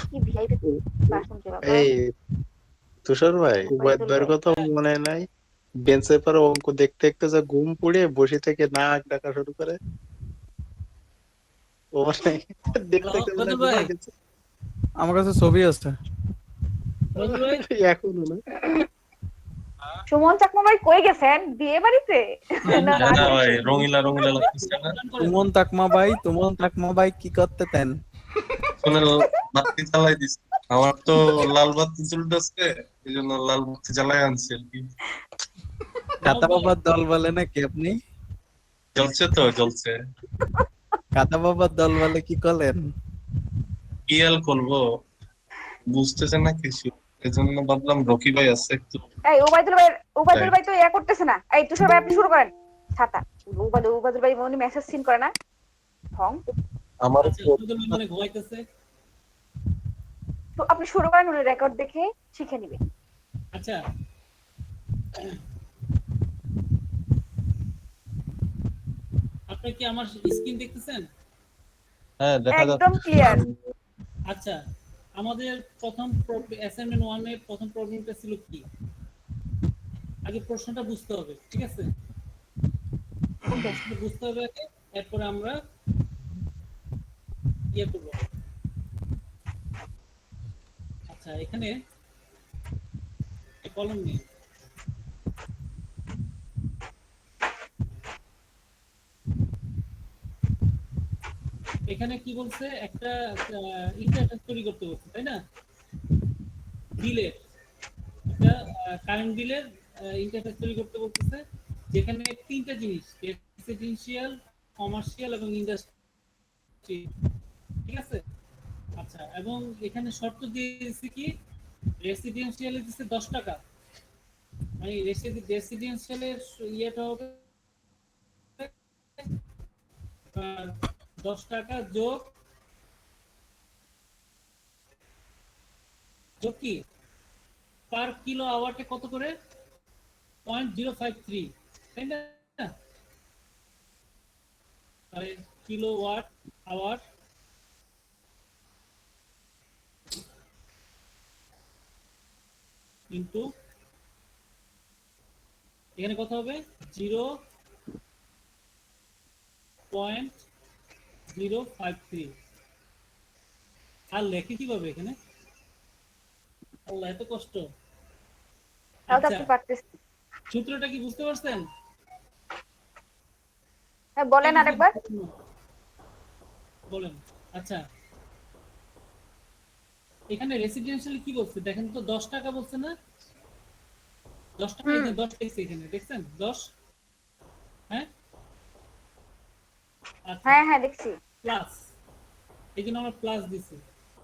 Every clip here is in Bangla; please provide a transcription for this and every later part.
কি ভিআইপি পার্সন রে বাবা। এই তুষার ভাই, উবাইদ ওবায়দুল ভাইয়ের ভাই। কথা মনে নাই? বেঞ্চের পরে অঙ্ক দেখতে দেখতে যা ঘুম পড়ে বসে থেকে নাক ডাকা শুরু করে, ও মানে দেখতে দেখতে মানে বদল ভাই, ঘুমায় গেছে। আমার কাছে ছবি আছে। বদল ভাই, এখনো না? সুমন চাকমা ভাই কই গেছেন, বিয়ে বাড়িতে না না, না রাজনীতি? ভাই, রঙিলা রঙিলা লাগতেছে না? তুমন তাকমা ভাই কি করতে তেন? শুনে বাতি জ্বালাই দিচ্ছে। আমার তো লাল বাতি চলতেছে, এই জন্য লাল বাতি জ্বালাই আনছি আর কি। কাতা বাবার দল বলে নাকি আপনি? জ্বলছে তো, জ্বলছে। কাতা বাবার দল বলে কি করলেন? কি আর করবো, বুঝতেছে না কিছু। এই জন্য ভাবলাম রকি ভাই আছে একটু। এই তাই ওবায়দুল ভাই তো ইয়া করতেছে না। এই তুষার ভাই আপনি শুরু করেন। ছাতা। ওবায়দুল ভাই উনি মেসেজ সিন করে না ঢং। আমার আচ্ছা বদল ভাই মানে ঘুমাইতেছে। তো আপনি শুরু করেন, উনি রেকর্ড দেখে শিখে নিবে। আচ্ছা, আপনি কি আমার স্ক্রিন দেখতেছেন? হ্যাঁ দেখা একদম যাচ্ছে। ক্লিয়ার। আচ্ছা, আমাদের প্রথম অ্যাসাইনমেন্ট 1 এর প্রথম প্রবলেমটা ছিল কি? আগে প্রশ্নটা বুঝতে হবে, ঠিক আছে? ওকে। প্রশ্নটা বুঝতে হবে আগে, এরপরে আমরা ইয়ে করব। আচ্ছা, এখানে কলম নিয়ে এখানে কি বলছে, একটা ইন্টারফেস তৈরি করতে বলছে, তাই না? বিলের একটা কারেন্ট বিলের ইন্টারফেস তৈরি করতে বলতেছে, যেখানে তিনটা জিনিস, রেসিডেন্সিয়াল, কমার্শিয়াল এবং ইন্ডাস্ট্রি, ঠিক আছে? আচ্ছা, এবং এখানে শর্ত দিয়ে দিচ্ছে কি, রেসিডেন্সিয়ালে দিচ্ছে 10 টাকা, মানে রেসিডেন্সিয়ালের ইয়েটা হবে 10 টাকা যোগ যোগ কি পার কিলো আওয়ারকে কত করে 0.053, তাই না? তাহলে কিলোওয়াট আওয়ার ইন্টু এখানে কত হবে 0.053। আর লেখে কিভাবে এখানে, আল্লাহ এত কষ্ট। তাও তো আচ্ছা, আপনি পারতেছেন। সূত্রটা কি বুঝতে পারছেন? হ্যাঁ বলেন আরেকবার। বলেন। আচ্ছা, এখানে রেসিডেন্সিয়াল কি বলছে দেখেন তো, 10 টাকা বলছে না? 10 টাকা, হুম। এখানে 10 লিখছে, এখানে দেখছেন 10? হ্যাঁ, আচ্ছা, হ্যাঁ হ্যাঁ দেখছি। প্লাস, এই জন্য আমরা প্লাস দিছি,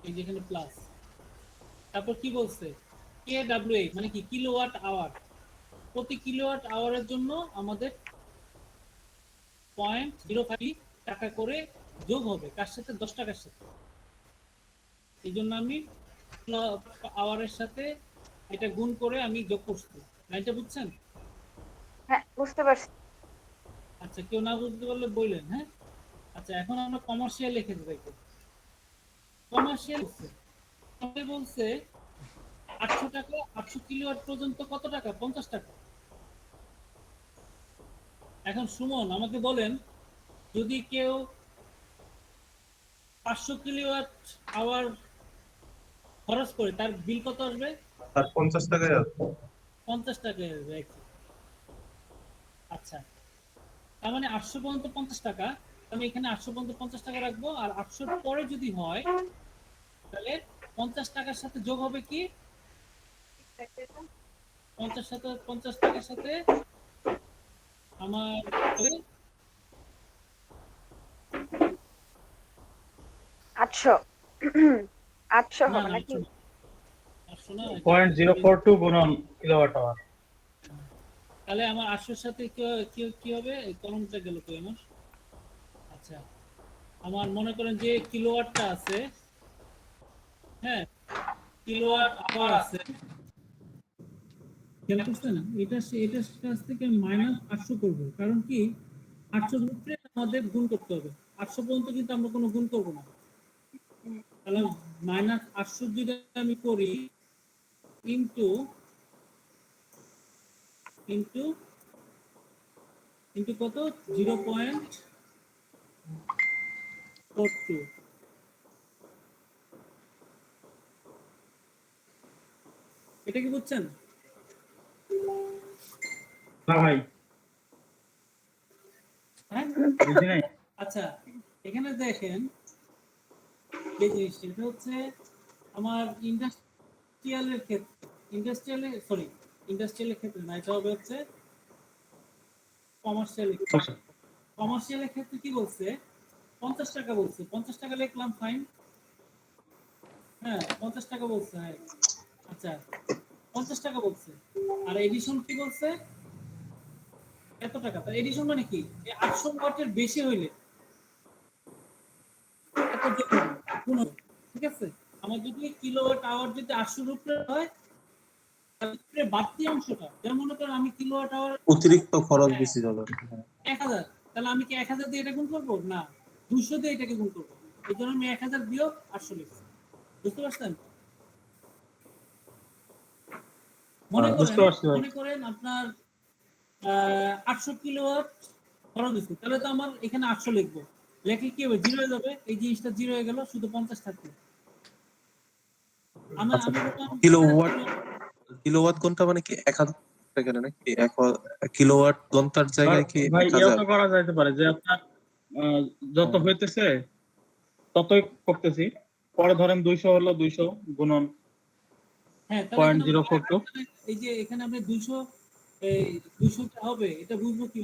এই যে এখানে প্লাস। তারপর কি বলছে, কে ডাব্লিউ এইচ মানে কি কিলোওয়াট আওয়ার, প্রতি কিলোওয়াট আওয়ারের জন্য আমাদের 0.05 টাকা করে যোগ হবে, কার সাথে? 10 টাকার সাথে। এই জন্য আমি আওয়ারের সাথে এটা গুণ করে আমি যোগ করছি। লাইনটা বুঝছেন? হ্যাঁ বুঝতে পারছি। আচ্ছা, কেউ না বুঝতে পারলে বললেন, হ্যাঁ। আচ্ছা, এখন আমরা কমার্শিয়াল লিখে দেবো। কমার্শিয়াল বলছে 800 টাকা, 800 কিলোওয়াট পর্যন্ত কত টাকা? 50 টাকা। এখন সুমন আমাকে বলেন, যদি কেউ 500 কিলোওয়াট আওয়ার খরচ করে, তার বিল কত আসবে? আর 50 টাকায় আছে। 50 টাকা আসবে। আচ্ছা, তার মানে 800 পর্যন্ত 50 টাকা, আমি এখানে 800 পর্যন্ত 50 টাকা রাখবো, আর 800 পরে যদি হয় তাহলে 50 টাকার সাথে যোগ হবে কি, 50 টাকার সাথে আমার 800। 800 না হবে না নাকি? 800 না, 0.042 গুণন কিলোওয়াট আওয়ার। তাহলে আমার 800-র সাথে কি কি হবে, এই কলমটা গেল তো আমার। আচ্ছা, আমার মনে করেন যে কিলোওয়াটটা আছে, হ্যাঁ, কিলোওয়াট আওয়ার আছে, খেয়াল করছেন? এটার কাছ থেকে মাইনাস 800 করব, কারণ কি 800 উপরে আমাদের গুণ করতে হবে, 800 পর্যন্ত কিন্তু আমরা কোনো গুণ করব না। তাহলে -800 যদি আমি করি ইনটু ইনটু ইনটু কত 0.42 এটা কি বুঝছেন? না ভাই, হ্যাঁ বুঝি নাই। আচ্ছা, এখানে দেখেন এই জিনিসটা, এটা হচ্ছে আমার ইন্ডাস্ট্রিয়ালের ক্ষেত্রে, ইন্ডাস্ট্রিয়ালের ক্ষেত্রে না, এটা হবে হচ্ছে কমার্শিয়ালের ক্ষেত্রে কি বলছে 50 টাকা বলছে, 50 টাকা লিখলাম ফাইন। হ্যাঁ 50 টাকা বলছে, হ্যাঁ আচ্ছা 50 টাকা বলছে। আর এডিশন কি বলছে এত টাকা। তো এডিশন মানে কি 800 ওয়াটের বেশি হইলে এত যোগ হবে, গুণ হবে। ঠিক আছে, আমার যদি কিলোওয়াট আওয়ার যদি 800 এর উপরে হয় তাহলে বাড়তি অংশটা, যেমন মনে করেন আমি কিলোওয়াট আওয়ার অতিরিক্ত খরচ বেশি যাবে। 1000, তাহলে আমি কি 1000 দিয়ে এটা গুণ করবো না 200 দিয়ে এটাকে গুণ করবো। এই জন্য আমি 1000 বিয়োগ 800 লিখছি। বুঝতে পারছেন? বুঝতে পারছি ভাই। মনে করেন আপনার 800 কিলোওয়াট খরচ হচ্ছে, তাহলে তো আমার এখানে 800 লিখবো, লেখলে কি হবে জিরো হয়ে যাবে, এই জিনিসটা জিরো হয়ে গেল, শুধু 50 থাকবে। আচ্ছা, আমি বললাম কিলোওয়াট কিলোওয়াট ঘন্টা মানে কি 1000 টাকা নাকি? কিলোওয়াট ঘন্টার জায়গায় কি ভাই 1000? তো করা যাইতে পারে যে আপনার যত হইতেছে ততই করতেছি, পরে ধরেন 200 হলো 200 গুণন হ্যাঁ তাহলে এখানে 0.042। এই যে এখানে আপনি 200 এই 200 টা হবে, এটা বুঝবো কি?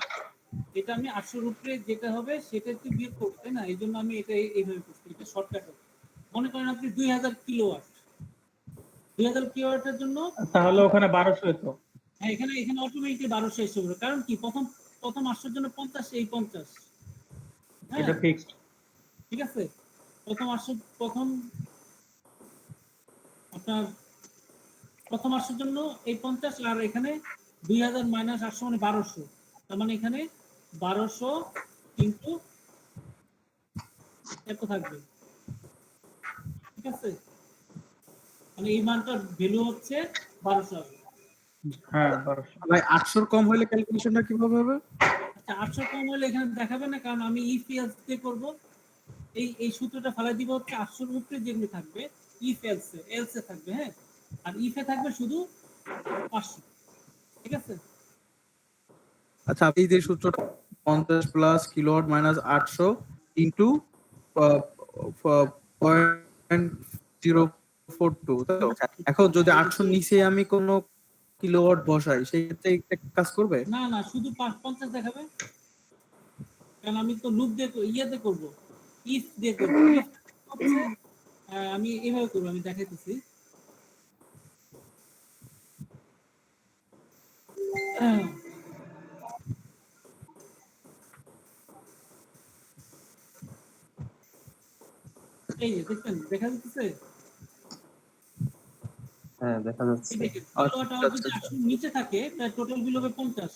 এটা আমি 800 এর উপরে যেটা হবে সেটা একটু বিয়োগ করব, তাই না? এই জন্য আমি এটা এইভাবে করছি, এটা শর্টকাট হবে। মনে করেন আপনি 2000 কিলোওয়াট, 2000 কিলোওয়াটের জন্য তাহলে ওখানে 1200 হতো। হ্যাঁ এখানে এখানে অটোমেটিক্যালি 1200 এসে পড়বে। কারণ কি প্রথম প্রথম 800 এর জন্য 50, এই 50। হ্যাঁ এটা ফিক্সড। ঠিক আছে, প্রথম 800 প্রথম আপনার প্রথম 800 এর জন্য এই 50, আর এখানে 2000 মাইনাস 800 মানে 1200। তার মানে এখানে 1200 কিন্তু এত থাকবে। ঠিক আছে, মানে এই মানটার ভ্যালু হচ্ছে 1200 হবে। হ্যাঁ 1200। ভাই 800 কম হলে ক্যালকুলেশনটা কিভাবে হবে? আচ্ছা 800 কম হলে এখানে দেখাবে না, কারণ আমি ইফ এলস দিয়ে করব। এই সূত্রটা ফেলাই দিব হচ্ছে 800 এর উপরে যেগুলো থাকবে ইফ এলসে থাকবে। হ্যাঁ, আর ইফে থাকবে শুধু 500। ঠিক আছে, আচ্ছা, আপনি যে সূত্রটা 50 প্লাস কিলোওয়াট মাইনাস 800 ইনটু 0.042, তাই তো? এখন যদি 800 নিচে আমি কোনো কিলোওয়াট বসাই সেই ক্ষেত্রে এটা কাজ করবে? না না শুধু 50 দেখাবে, কারণ আমি তো লুপ দিয়ে ইয়েতে করব, ইফ দিয়ে করব। ইফ হচ্ছে আমি এভাবে করব, আমি দেখাইতেছি। এই যে দেখছেন, দেখা যাচ্ছে হ্যাঁ দেখা যাচ্ছে। এই দেখেন আচ্ছা কিলোওয়াট আওয়ার আচ্ছা যদি আচ্ছা। 800 নিচে থাকে তাহলে টোটাল বিল হবে 50।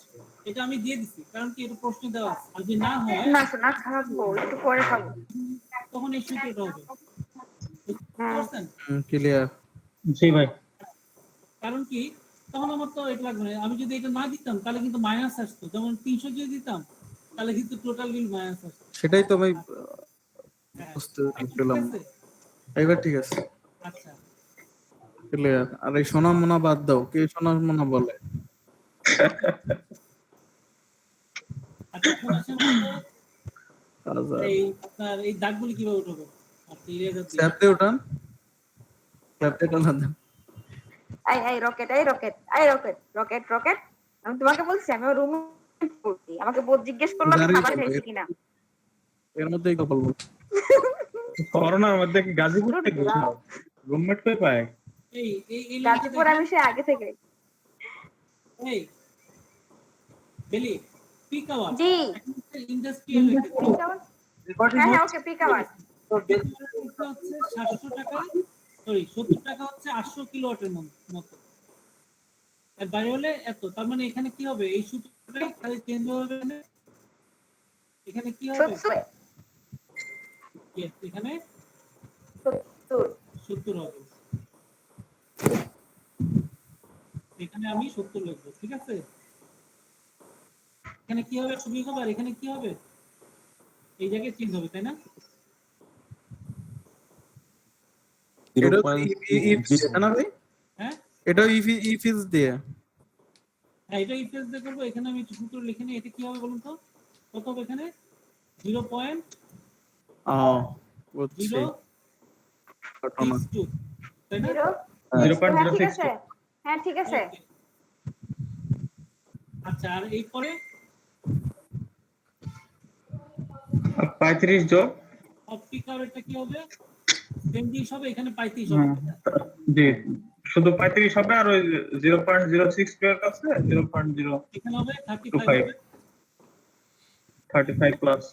এটা আমি দিয়ে দিছি, কারণ কি এটা প্রশ্ন দেওয়া আছে। আর যদি না হয় না শোনা খাবো, একটু পরে খাবো। তখন এই সূত্রটা হবে। বুঝতে হ্যাঁ পারছেন? ক্লিয়ার। জি ভাই। কারণ কি তখন আমার তো এটা লাগবে না। আমি যদি এটা না দিতাম তাহলে কিন্তু মাইনাস আসতো, যেমন 300 যদি দিতাম তাহলে কিন্তু টোটাল বিল মাইনাস আসতো। সেটাই তো ভাই হ্যাঁ, বুঝতে এখন ঠিক পেলাম। আছে? এবার ঠিক আছে, আচ্ছা ক্লিয়ার। আর এই সোনা মোনা বাদ দাও, কে সোনা মোনা বলে? আচ্ছা, এখন আসেন হচ্ছে আচ্ছা, এই আপনার এই দাগগুলি কিভাবে উঠাবো, আপনি ইরেজার দিয়ে। স্যাপতে উঠান, স্যাপতে টানা দেন। এই রকেট, এই রকেট, এই রকেট, রকেট, রকেট। আমি তোমাকে বলছি আমি রুম করছি, আমাকে বোধ জিজ্ঞেস করলো আমি গাড়ি খাবার বলো, খাইছি কিনা। এর মধ্যেই কপাল বলো। করোনার মধ্যে কি গাজীপুর থেকে রুমমেট কই পায়? এই এই এই লাইনটা গাজীপুর দেখেন। আমি সে আগে থেকে। এই বেলি পিক আওয়ার জি এখন হচ্ছে ইন্ডাস্ট্রিয়াল পিক আওয়ার, হ্যাঁ হ্যাঁ ওকে পিক আওয়ার। হচ্ছে 700 টাকা, সরি 70 টাকা হচ্ছে 800 কিলোওয়াটের মতো। এর বাইরে হলে এত, তার মানে এখানে কি হবে, এই সূত্রটাই খালি চেঞ্জ হবে। এখানে কি হবে, সত্যি Yes, এখানে 70 হবে। এখানে আমি 70 লিখবো, ঠিক আছে? এখানে কি হবে সুবিধা হবে, আর এখানে কি হবে, এই জায়গায় চেঞ্জ হবে, তাই না? এটা ইফ এটা না ভাই, হ্যাঁ এটা ইফ ইজ দিয়ে। হ্যাঁ, এটা ইফেস দিয়ে করবো। এখানে আমি সূত্র লিখে নিই, এটা কি হবে বলুন তো, কত হবে এখানে? 0.062, ঘটনা। তাই না? 0 0.062 হ্যাঁ ঠিক আছে, হ্যাঁ ঠিক আছে। Okay. আচ্ছা, আর এই পরে 35 যোগ অপটিকাল এটা কি হবে, সেম জিনিস হবে, এখানে 35 হবে, তাই না? জি, শুধু 35 হবে, আর ওই 0.062 এর কাছে 0.025 এখানে হবে 35 হবে। 35 প্লাস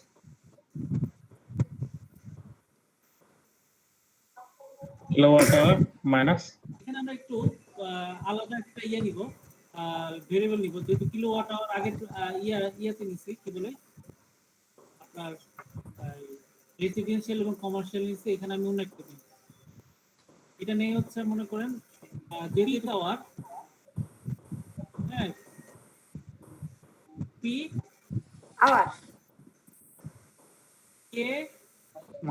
কিলোওয়াট আওয়ার মাইনাস। এখানে আমরা একটু আলাদা একটা ইয়ে নিব, ভেরিয়েবল নিব, যেহেতু কিলোওয়াট আওয়ার আগে ইয়াতে নিছি, কি বলে আপনার রেসিডেন্সিয়াল এবং কমার্শিয়াল নিছি, এখানে আমি অন্য একটা দিই। এটা নেই হচ্ছে মনে করেন জেডি টাওয়ার, হ্যাঁ, পি আবার কে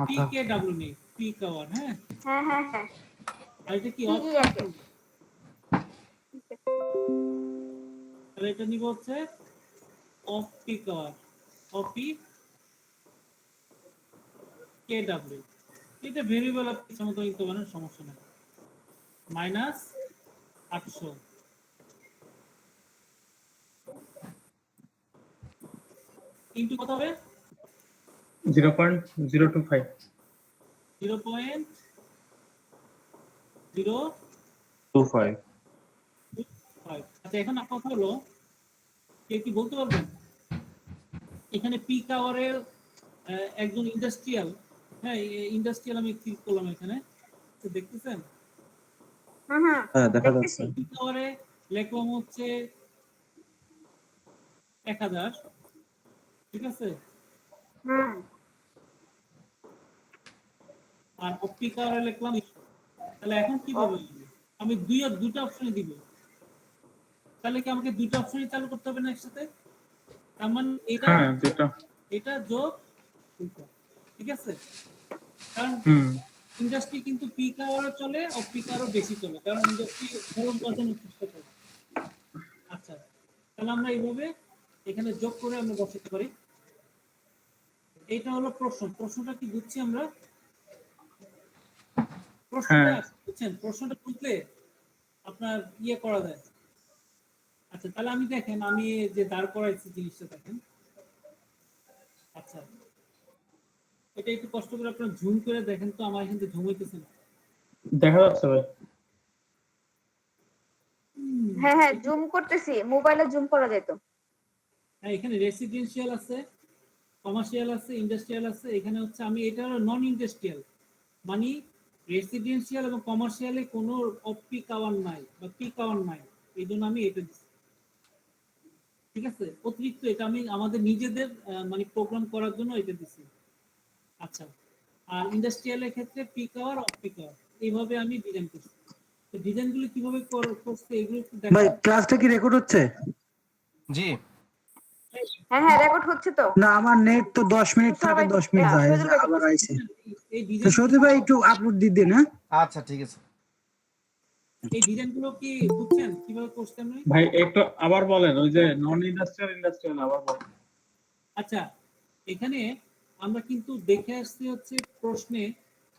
পি কে ডাব্লিউ নেই, পি টাওয়ার, হ্যাঁ। হ্যাঁ হ্যাঁ হ্যাঁ আর এটা কি ঠিকই আছে। তাহলে এটা নিব হচ্ছে of P tower, of P K W. এটা ভেরিয়েবল আপনি ইচ্ছা মতো নিতে পারেন, সমস্যা নেই। মাইনাস 800 ইন্টু কত হবে, 0.025 0.025। আচ্ছা, এখন আপনার কথা হলো, কে কি বলতে পারবেন এখানে পিক আওয়ারের একজন ইন্ডাস্ট্রিয়াল, হ্যাঁ ইন্ডাস্ট্রিয়াল আমি ক্লিক করলাম এখানে, তো দেখতেছেন হুম হুম হ্যাঁ দেখা দেখতেছি। যাচ্ছে। পিক আওয়ারে লিখলাম হচ্ছে 1000, ঠিক আছে? হুম আর অপটিক আওয়ারে লিখলাম 100। তাহলে এখন কিভাবে আমি দুইটা অপশনে দিব, তাহলে কি আমাকে দুইটা অপশনই চালু করতে হবে না একসাথে? তার মানে এটা হ্যাঁ যেটা এটা যোগ এটা, ঠিক আছে? কারণ ইন্ডাস্ট্রি কিন্তু পিক আওয়ারও চলে, অফ পিক আওয়ারও বেশি চলে, কারণ ইন্ডাস্ট্রি খরচ বাঁচানোর চেষ্টা করে। আচ্ছা, তাহলে আমরা এইভাবে এখানে যোগ করে আমরা বসাতে পারি। এইটা হলো প্রশ্নটা কি বুঝছি আমরা? প্রশ্নটা বুঝছেন? প্রশ্নটা বুঝলে আপনার ইয়ে করা যায়। আচ্ছা, তাহলে আমি দেখেন, আমি যে দাঁড় করাইছি জিনিসটা দেখেন। আচ্ছা, এটা একটু কষ্ট করে আপনারা জুম করে দেখেন তো, আমার এখান থেকে জুম হইতেছে না। দেখা যাচ্ছে ভাই। হ্যাঁ হ্যাঁ জুম করতেছি, মোবাইলে জুম করা যেত। হ্যাঁ, এখানে রেসিডেন্সিয়াল আছে, কমার্শিয়াল আছে, ইন্ডাস্ট্রিয়াল আছে। এখানে হচ্ছে আমি এটা হলো নন ইন্ডাস্ট্রিয়াল, মানে রেসিডেন্সিয়াল এবং কমার্শিয়ালে কোনো অফ পিক আওয়ার নাই বা পিক আওয়ার নাই, এই জন্য আমি এটা দিচ্ছি, ঠিক আছে? অতিরিক্ত এটা আমি আমাদের নিজেদের মানে প্রোগ্রাম করার জন্য এটা দিচ্ছি। আচ্ছা, আর ইন্ডাস্ট্রিয়ালের ক্ষেত্রে peak hour, off peak hour, এইভাবে আমি ডিজাইন করছি। তো ডিজাইনগুলো কিভাবে করছে এগুলো একটু ভাই দেখেন। ক্লাসটা কি রেকর্ড হচ্ছে? জি হ্যাঁ হ্যাঁ রেকর্ড হচ্ছে তো। না আমার নেট তো 10 মিনিট থাকে, 10 মিনিট যায় শহীদুল ভাই আবার দেখতেছি। আইছে। এই তো ডিজাইন সৌদি ভাই একটু আপলোড দিয়ে দেন। হ্যাঁ আচ্ছা ঠিক আছে। এই ডিজাইনগুলো কি বুঝছেন কিভাবে করছি আমি? ভাই একটু আবার বলেন, ওই যে নন ইন্ডাস্ট্রিয়াল আবার বলেন। আচ্ছা, এখানে আমরা কিন্তু দেখে আসছি হচ্ছে প্রশ্নে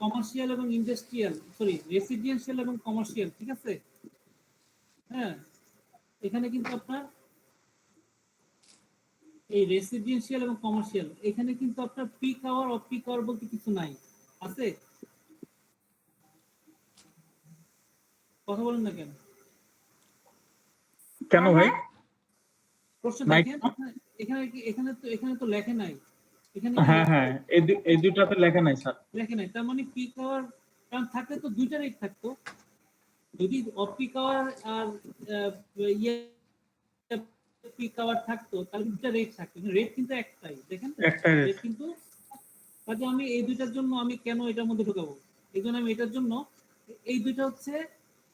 কমার্শিয়াল এবং ইন্ডাস্ট্রিয়াল, সরি রেসিডেন্সিয়াল এবং কমার্শিয়াল, ঠিক আছে? হ্যাঁ, এখানে কিন্তু আপনার এই রেসিডেন্সিয়াল এবং কমার্শিয়াল, এখানে কিন্তু আপনার peak hour, off peak hour বলতে কিছু নাই, আছে? কথা বলেন না কেন? কেন ভাই? প্রশ্ন নাই দেখেন, এখানে তো লেখে নাই, এখানে হ্যাঁ এই দুটাতে লেখা নাই স্যার। লেখে নাই, তার মানে পিক আওয়ার, কারণ থাকলে তো দুইটা রেট থাকতো। যদি অফ পিক আওয়ার আর ইয়ে পিক আওয়ার থাকতো, তাহলে দুটা রেট থাকতো, রেট কিন্তু একটাই, দেখেন একটাই রেট। রেট কিন্তু। কাজে আমি এই দুইটার জন্য আমি কেন এটার মধ্যে ঢুকাবো, এই জন্য আমি এটার জন্য এই দুইটা হচ্ছে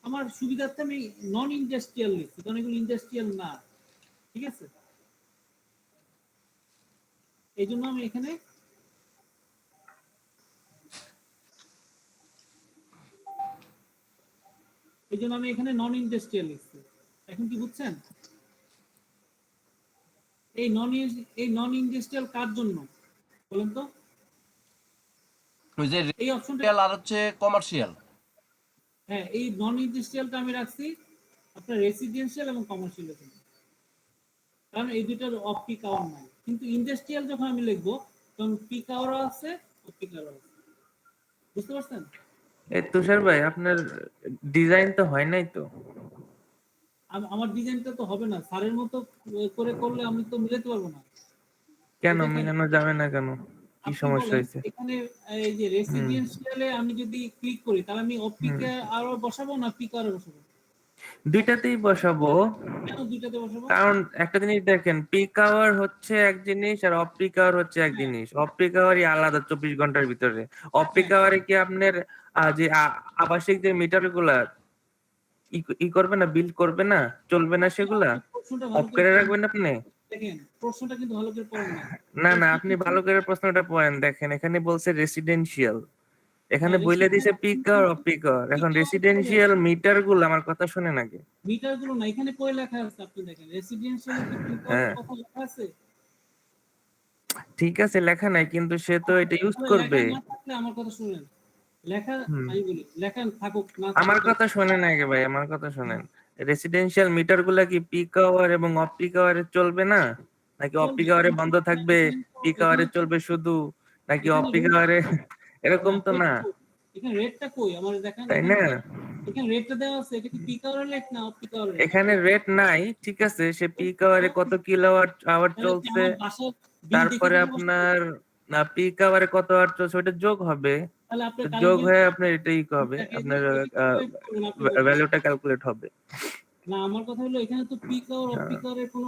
আমার সুবিধার্থে আমি নন ইন্ডাস্ট্রিয়াল লিখছি, কারণ এগুলো ইন্ডাস্ট্রিয়াল না, ঠিক আছে? এই জন্য আমি এখানে নন ইন্ডাস্ট্রিয়াল লিখছি। এখন কি বুঝছেন? এই নন ইন্ডাস্ট্রিয়াল কার জন্য বলেন তো? ওই যে এই অপশনটা, রিয়েল আর হচ্ছে কমার্শিয়াল। হ্যাঁ, এই নন ইন্ডাস্ট্রিয়ালটা আমি রাখছি আপনার রেসিডেন্সিয়াল এবং কমার্শিয়ালের জন্য, কারণ এই দুইটার অফ পিক আওয়ার নাই। কিন্তু ইন্ডাস্ট্রিয়াল যখন আমি লিখবো তখন পিক আওয়ারও আছে, অফ পিক আওয়ারও আছে। বুঝতে পারছেন? এই তুষার ভাই আপনার ডিজাইন তো হয় নাই তো? আমার ডিজাইনটা তো হবে না, স্যারের মতো করে করলে আমি তো মিলাতে পারবো না। কেন দেখেন, মিলানো যাবে না কেন? কি আপনি সমস্যা বলেন, হয়েছে? এখানে এই যে রেসিডেন্সিয়ালে আমি যদি ক্লিক করি তাহলে আমি অফ পিক আরো বসাবো না পিক আরো বসাবো? দুইটাতেই বসাবো, কেন দুইটাতে বসাবো? কারণ একটা জিনিস দেখেন, পিক আওয়ার হচ্ছে এক জিনিস আর অফ পিক আওয়ার হচ্ছে এক জিনিস। অফ পিক আওয়ারই আলাদা 24 ঘন্টার ভিতরে। অফ পিক আওয়ারে কি আপনার যে আবাসিক যে মিটার গুলা ই করবে না, বিল করবে না, চলবে না, সেগুলা প্রশ্নটা অফ ভালো করে করে রাখবেন আপনি? দেখেন, প্রশ্নটা কিন্তু ভালো করে পড়েন না। না না, আপনি ভালো করে প্রশ্নটা পড়েন। দেখেন এখানে বলছে রেসিডেন্সিয়াল, এখানে বইলে দিছে peak hour off peak hour. এখন রেসিডেন্সিয়াল মিটার গুলো, আমার কথা শুনে নাকি? মিটার গুলো না, এখানে পড়ে লেখা আছে, আপনি দেখেন রেসিডেন্সিয়াল কি পিক আওয়ার হ্যাঁ কথা লেখা আছে? ঠিক আছে, লেখা নাই, কিন্তু সে তো এটা ইউজ তাহলে করবে। লেখা না থাকলে আমার কথা শুনেন, লেখা হুম। আমি বলি লেখা থাকুক না আমার থাকুক, কথা শোনেন আগে ভাই, আমার কথা শোনেন। রেসিডেন্সিয়াল মিটার গুলা কি পিক আওয়ার এবং অফ পিক আওয়ারে চলবে না, নাকি অফ পিক আওয়ারে বন্ধ থাকবে, পিক আওয়ারে চলবে শুধু, নাকি অফ পিক আওয়ারে? এরকম তো না, এখানে রেটটা কই আমার দেখান, তাই না? এখানে রেটটা দেওয়া আছে, এটা কি পিক আওয়ারের রেট না অফ পিক আওয়ারের? এখানে রেট নাই, ঠিক আছে। সে পিক আওয়ারে কত কিলোওয়াট আওয়ার চলছে, আমার বাসার বিল দেখে তারপরে দিতে বসতে, আপনার পিক আওয়ারে কত আওয়ার চলছে, ওটা যোগ হবে। তাহলে আপনি যোগ কারেন্ট হয়ে আপনার এটাই হবে, আপনার বিল ভ্যালুটা ক্যালকুলেট হবে। না। আমার কথা হলো এখানে তো পিক আওয়ার অফ পিক আওয়ারের কোনো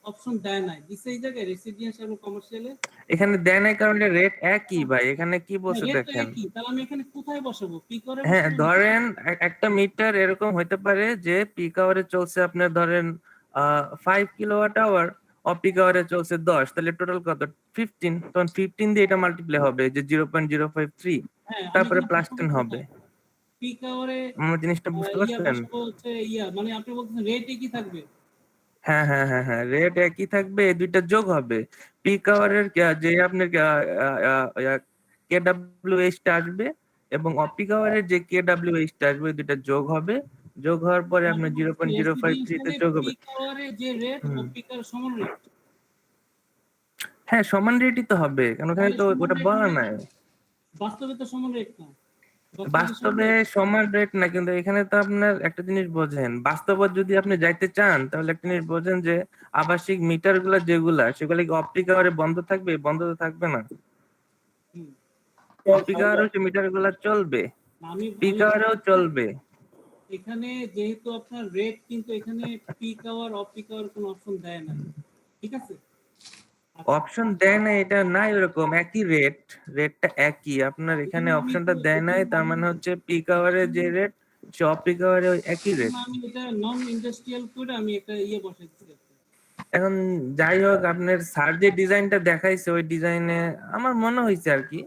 অপশন দেয় নাই, দিছে এই জায়গায় রেসিডেন্সিয়াল এবং কমার্শিয়ালে এখানে দেয় নাই কারণ রেট একই ভাই। এখানে কি বলছে রেট দেখেন, একই, তাহলে আমি এখানে কোথায় বসাবো? পিক আওয়ারে হ্যাঁ বসাবো? ধরেন একটা মিটার এরকম হইতে পারে যে পিক আওয়ারে চলছে আপনার ধরেন 5 কিলোওয়াট আওয়ার, অফ পিক আওয়ারে চলছে 10, তাহলে টোটাল কত? 15। তখন 15 দিয়ে এটা মাল্টিপ্লাই হবে যে 0.053, হ্যাঁ, আমি তারপরে এখানে প্লাস বসাবো 10 হবে। কোথায়? পিক আওয়ারে আমার জিনিসটা বুঝতে পারছেন? বসাবো হচ্ছে মানে আপনি বলতেছেন রেট একই থাকবে? হ্যাঁ হ্যাঁ হ্যাঁ হ্যাঁ, রেট একই থাকবে, এই দুইটা যোগ হবে। পিক আওয়ারের যে আপনার কেডব্লিউএইচ টা আসবে এবং অফ পিক আওয়ারের যে কেডব্লিউএইচ টা আসবে, এই দুইটা যোগ হবে। যোগ হওয়ার পরে মানে আপনার 0.053 তে যোগ হবে। পিক আওয়ারে যে রেট অফ পিক আওয়ার সমান রেট, হ্যাঁ সমান রেটই তো হবে, কারণ ওখানে তো ওটা বলা নাই। বাস্তবে তো সমান রেট না। বাস্তবে সমান রেট না, কিন্তু এখানে তো আপনার একটা জিনিস বোঝেন, বাস্তবে যদি আপনি যাইতে চান তাহলে একটা জিনিস বোঝেন যে আবাসিক মিটার গুলা যেগুলা, সেগুলা কি অপটিক আওয়ারে বন্ধ থাকবে? বন্ধ তো থাকবে না। অপটিক আওয়ারে মিটার গুলা চলবে, আমি পিক আওয়ারেও চলবে। এখানে যেহেতু আপনার রেট, কিন্তু এখানে peak hour off peak hour কোনো অপশন দেয় না, ঠিক আছে? অপশন দেয় না এটা নাই, ওরকম একই রেট, রেটটা একই। আপনার এখানে অপশনটা দেয় নাই, তার মানে হচ্ছে পিক আওয়ারে যে রেট, সে অফ পিক আওয়ারে একই রেট। আমি এটা নন ইন্ডাস্ট্রিয়াল করে আমি একটা বসাই দিচ্ছি। এখন যাই হোক, আপনার স্যার যে ডিজাইনটা দেখাইছে ওই ডিজাইনে আমার মনে হয়েছে আর কি,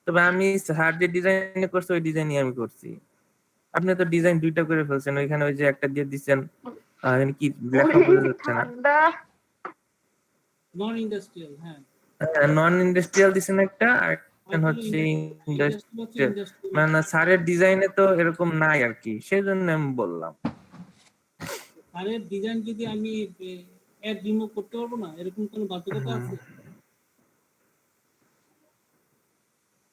তবে আমি স্যার যে ডিজাইন করছে ওই ডিজাইনই আমি করছি। আপনি তো ডিজাইন দুইটা করে ফেলছেন, ওইখানে ওই যে একটা দিয়ে দিচ্ছেন, এখানে কি লেখা বোঝা যাচ্ছে না, নন ইন্ডাস্ট্রিয়াল, হ্যাঁ নন ইন্ডাস্ট্রিয়াল দিচ্ছেন একটা, আর একটা হচ্ছে ইন্ডাস্ট্রিয়াল। মানে স্যারের ডিজাইনে তো এরকম নাই আর কি, সেই জন্য আমি বললাম। স্যারের ডিজাইন যদি আমি অ্যাড রিমুভ করতে পারবো না, এরকম কোনো বাধ্যকতা আছে?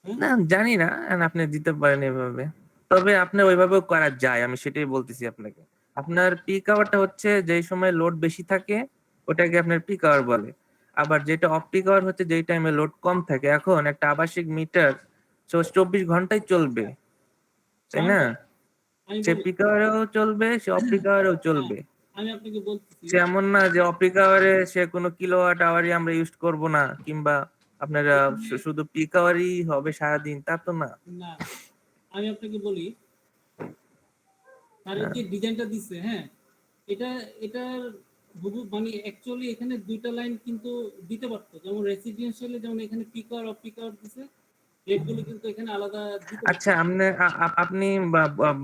না জানি না, আপনি দিতে পারেন এভাবে, তবে আপনি ওইভাবেও করা যায়, আমি সেটাই বলতেছি আপনাকে। আপনার পিক আওয়ারটা হচ্ছে যেই সময় লোড বেশি থাকে ওটাকে আপনার পিক আওয়ার বলে, আবার যেটা অফ পিক আওয়ার হচ্ছে যেই টাইমে লোড কম থাকে। এখন একটা আবাসিক মিটার 24 ঘন্টায় চলবে, তাই না? সে পিক আওয়ারেও চলবে, সে অফ পিক আওয়ারেও চলবে। আমি আপনাকে বলতেছি সে এমন না যে অফ পিক আওয়ারে সে কোনো কিলোওয়াট আওয়ারই আমরা ইউজ করব না, কিংবা আপনার শুধু পিক আওয়ারই হবে সারাদিন, তা তো না। না, আমি আপনাকে বলি আর এই যে ডিজাইনটা দিচ্ছে, হ্যাঁ, এটা এটার মানে অ্যাকচুয়ালি এখানে দুইটা লাইন কিন্তু দিতে পারতো, যেমন রেসিডেন্সিয়ালে যেমন এখানে peak hour off peak hour দিছে, রেটগুলো কিন্তু এখানে আলাদা দিতে আচ্ছা আপনি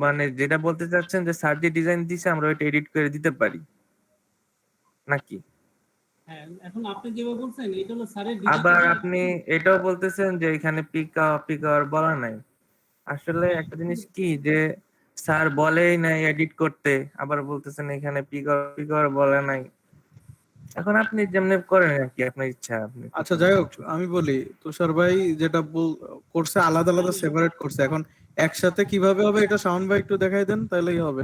মানে যেটা বলতে চাচ্ছেন যে স্যার যে ডিজাইন দিছে আমরা ওইটা এডিট করে দিতে পারি নাকি? হ্যাঁ, এখন আপনি যেভাবে বলছেন এটা হলো স্যারের আবার আপনি এটাও বলতেছেন যে এখানে পিক আওয়ার বলা নাই। আসলে একটা জিনিস কি যে স্যার বলেই নাই এডিট করতে, আবার বলতেছেন এখানে পিক আওয়ার বলা নাই। এখন আপনি যেমনি করেন আর কি, আপনার ইচ্ছা। আপনি আচ্ছা যাই হোক, আমি বলি তুষার ভাই যেটা করছে আলাদা আলাদা সেপারেট করছে, এখন একসাথে কিভাবে হবে এটা শাওন ভাই একটু দেখাই দেন, তাহলেই হবে।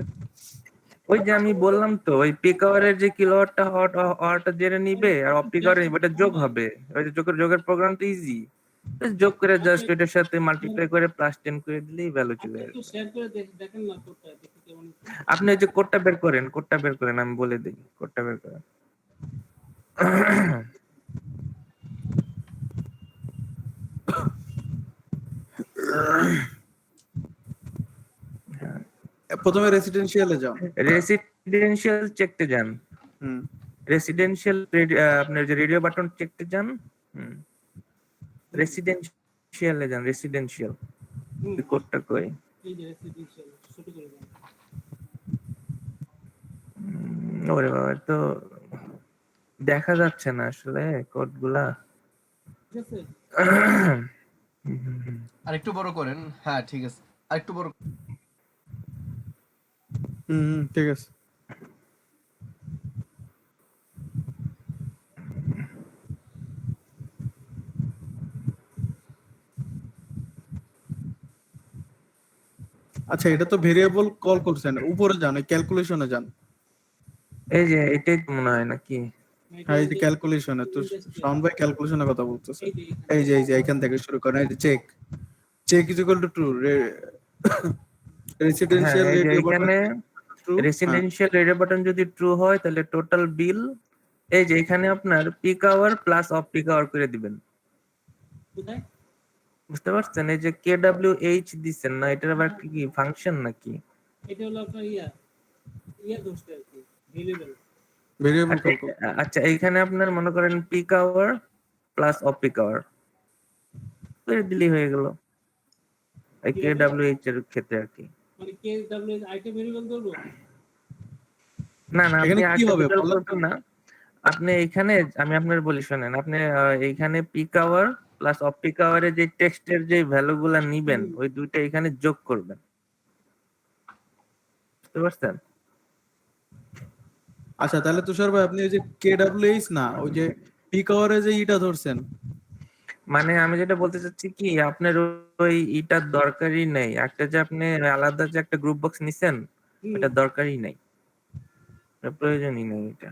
ওই যে আমি বললাম তো, ওই পিক আওয়ারের যে কিলোওয়াটটা হওয়ারটা জেনে নিবে আর অপটিক আওয়ার নিবে, এটা যোগ হবে। ওই যে যোগের প্রোগ্রামটা ইজি, যোগ করে জাস্ট এটার সাথে মাল্টিপ্লাই করে +10 করে দিলেই ভ্যালু চলে আসবে। একটু শেয়ার করে দেখেন না কোডটা, দেখি কেমন। আপনি ওই যে কোডটা বের করেন, আমি বলে দিই কোডটা বের করেন। প্রথমে রেসিডেন্সিয়ালে যাও। রেসিডেন্সিয়াল চেকতে যান, হুম রেসিডেন্সিয়াল আপনার যে রেডিও বাটন চেকতে যান, রেসিডেন্সিয়ালে যান, রেসিডেন্সিয়াল কোডটা কই? এই যে রেসিডেন্সিয়াল ছোট করে দেন। ওরে বাবা, তো দেখা যাচ্ছে না আসলে কোডগুলা। ঠিক আছে, আরেকটু বড় করেন। হ্যাঁ ঠিক আছে, আরেকটু বড়। ঠিক আছে। আচ্ছা এটা তো ভেরিয়েবল কল করছেন, উপরে যান, ক্যালকুলেশনে যান। এই যে এটাই তো মনে হয় নাকি? হ্যাঁ এই যে ক্যালকুলেশনে, তো শাওন ভাই ক্যালকুলেশনের কথা বলতেছে। এই যে এখান থেকে শুরু করেন, এই যে check is equal to true, residential হ্যাঁ, এই যে রেডিও এখানে ট্রু, রেসিডেন্সিয়াল রেডিও বাটন যদি ট্রু হয় তাহলে টোটাল বিল, এই যে এখানে আপনার peak hour plus off peak hour করে দিবেন। কোথায়? বুঝতে পারছেন? এই যে KWH দিচ্ছেন না, এটার আবার কি ফাংশন নাকি? এটা হলো আপনার ইয়া দোষটা আর কি, ভেরিয়েবল। ভেরিয়েবল কল করুন। আচ্ছা এইখানে আপনার মনে করেন peak hour plus off peak hour করে দিলেই হয়ে গেল, এই KWH এর ক্ষেত্রে আর কি। মানে KW আইটেম ভেরিয়েবল ধরবো? না আপনি এখানে কি হবে artificial বলেন? করবেন না, আপনি এইখানে, আমি আপনার বলি শোনেন, আপনি এইখানে peak hour plus off peak আওয়ারে যে টেক্সটের যে ভ্যালু গুলা নিবেন ওই দুইটা এখানে যোগ করবেন। বুঝতে পারছেন? আচ্ছা তাহলে তুষার ভাই আপনি ওই যে KWH না, ওই যে পিক আওয়ারে যে ইটা ধরছেন, মানে আমি যেটা বলতে চাচ্ছি কি, আপনার ওই ইটার দরকারই নেই, একটা যে আপনি আলাদা যে একটা গ্রুপ বক্স নিছেন এটা দরকারই নেই, প্রয়োজনই নেই এটা।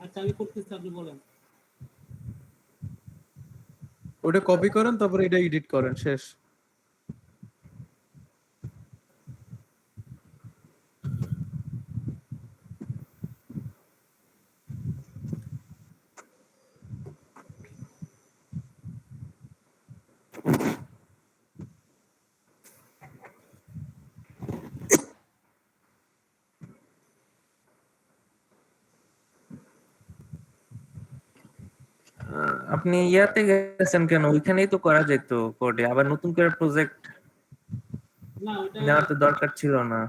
আচ্ছা আমি করতেছি, আপনি বলেন। ওটা কপি করেন, তারপরে এটা এডিট করেন, শেষ। আপনি ইয়াতে গেছেন কেন? ওইখানেই তো করা যেত কোডে, আবার নতুন করে প্রজেক্ট না ওটা নেওয়ার তো দরকার ছিল না।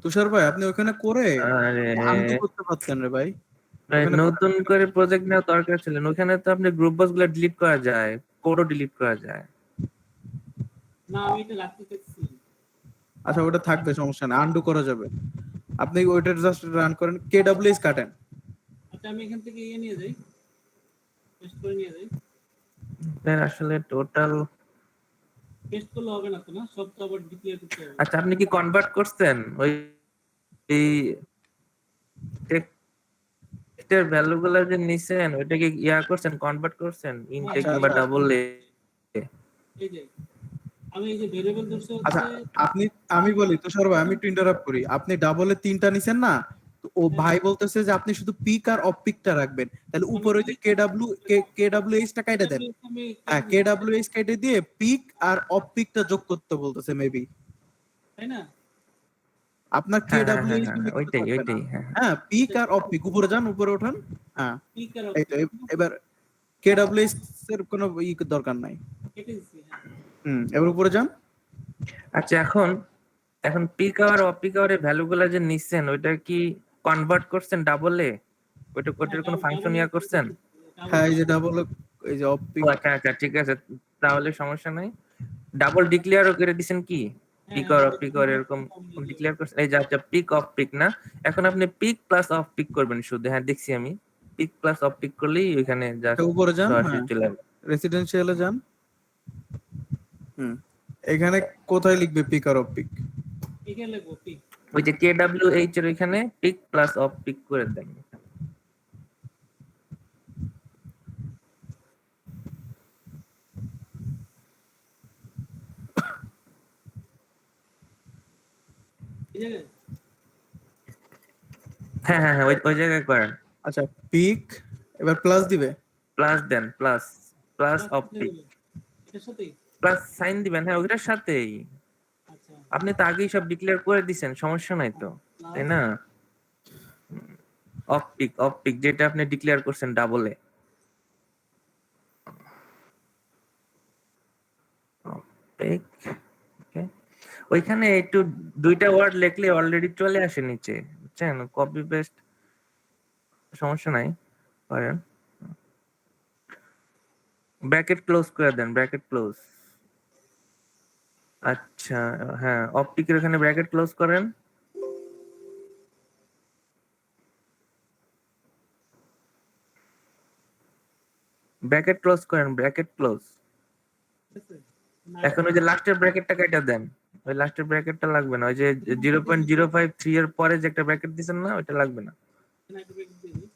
তুষার ভাই আপনি ওখানে করে আরে আনডু করতে পারতেন রে ভাই। নতুন করে প্রজেক্ট নেওয়ার দরকার ছিল না, ওখানে তো আপনি গ্রুপ বক্স গুলো ডিলিট করা যায়, কোডও ডিলিট করা যায়। না আমি এটা রাখতে চাচ্ছি। আচ্ছা ওটা থাকবে, সমস্যা না, আনডু করা যাবে। আপনি ওইটা জাস্ট রান করেন, KWH কাটেন। আচ্ছা আমি এখান থেকে নিয়ে যাই, পেস্ট করে নিয়ে যাই। আসলে টোটাল, পেস্ট করলে হবে না তো, না সব তো আবার ডিক্লেয়ার করতে হবে। আচ্ছা আপনি কি কনভার্ট করছেন ওই এই টেক্সটের ভ্যালু গুলো যে নিছেন ওইটাকে ইয়া করছেন, কনভার্ট করছেন ইনটে কিংবা ডাবল এ? এই যে আমি এই যে ভেরিয়েবল দর্শক আচ্ছা আমি বলি তুষার ভাই, আমি একটু ইন্টারাপ্ট করি। আপনি ডাবলে 3টা নিছেন না, তো ও ভাই বলতেছে যে আপনি শুধু পিক আর অফ পিকটা রাখবেন, তাহলে উপরে ওই যে KWH টা কাইটা দেন। হ্যাঁ, KWH কেটে দিয়ে পিক আর অফ পিকটা যোগ করতে বলতেছে মেবি। তাই না? আপনার হ্যাঁ হ্যাঁ হ্যাঁ KWH হ্যাঁ নামে কিছু ওইটাই থাকবে না। ওইটাই হ্যাঁ। হ্যাঁ, পিক আর অফ পিক উপরে যান, উপরে ওঠান। হ্যাঁ, পিক আর এই তো এবার KWH এর কোনো দরকার নাই। কেটে দিচ্ছি, এবার উপরে যান। আচ্ছা এখন এখন পিক আওয়ার অফ পিক আওয়ারের ভ্যালুগুলো যে নিচ্ছেন ওইটা কি কনভার্ট করছেন ডাবলে? ওইটার কোনো ফাংশন ইয়া করছেন? হ্যাঁ, এই যে ডাবল, এই যে অফ পিক। ও আচ্ছা আচ্ছা ঠিক আছে, তাহলে সমস্যা নাই। ডাবল ডিক্লেয়ারও করে দিছেন কি? পিক আর অফ পিক আর এরকম ডিক্লেয়ার করছেন? এই যে আচ্ছা পিক অফ পিক না, এখন আপনি পিক প্লাস অফ পিক করবেন শুধু। হ্যাঁ দেখছি আমি, পিক প্লাস অফ পিক করলেই ওইখানে জাস্ট উপরে যান। সরাসরি হ্যাঁ, চলে যাবে। রেসিডেন্সিয়ালে যান। এখানে কোথায় লিখবে পিক আর অফ পিক? এখানে লিখবো পিক। ওই যে KWH এর ওইখানে পিক প্লাস অফ পিক করে দেন। এই জায়গায় হ্যাঁ হ্যাঁ হ্যাঁ ওই জায়গায় করেন। আচ্ছা, পিক এবার প্লাস দিবে। প্লাস দেন, প্লাস প্লাস অফ পিক, এটার সাথেই। প্লাস সাইন দিবেন। হ্যাঁ ওইটার সাথেই। আচ্ছা, আপনি তো আগেই সব ডিক্লেয়ার করে দিছেন, সমস্যা নাই তো, তাই না? অফ পিক যেটা আপনি ডিক্লেয়ার করছেন ডাবলে। ওইখানে একটু দুইটা ওয়ার্ড লিখলে অলরেডি চলে আসে নিচে, বুঝছেন? কপি পেস্ট সমস্যা নাই, করেন। ব্র্যাকেট ক্লোজ করে দেন, ব্র্যাকেট ক্লোজ। আচ্ছা হ্যাঁ, অপটিকের এখানে ব্র্যাকেট ক্লোজ করেন। ব্র্যাকেট ক্লোজ করেন, ব্র্যাকেট ক্লোজ। ঠিক আছে? এখন ওই যে লাস্টের ব্র্যাকেটটা কেটে দেন, ওই লাস্টের ব্র্যাকেটটা লাগবে না। ওই যে 0.053 এর পরে যে একটা ব্র্যাকেট দিছেন না, ওইটা লাগবে না। এখানে একটা ব্রেক দিয়ে দিই।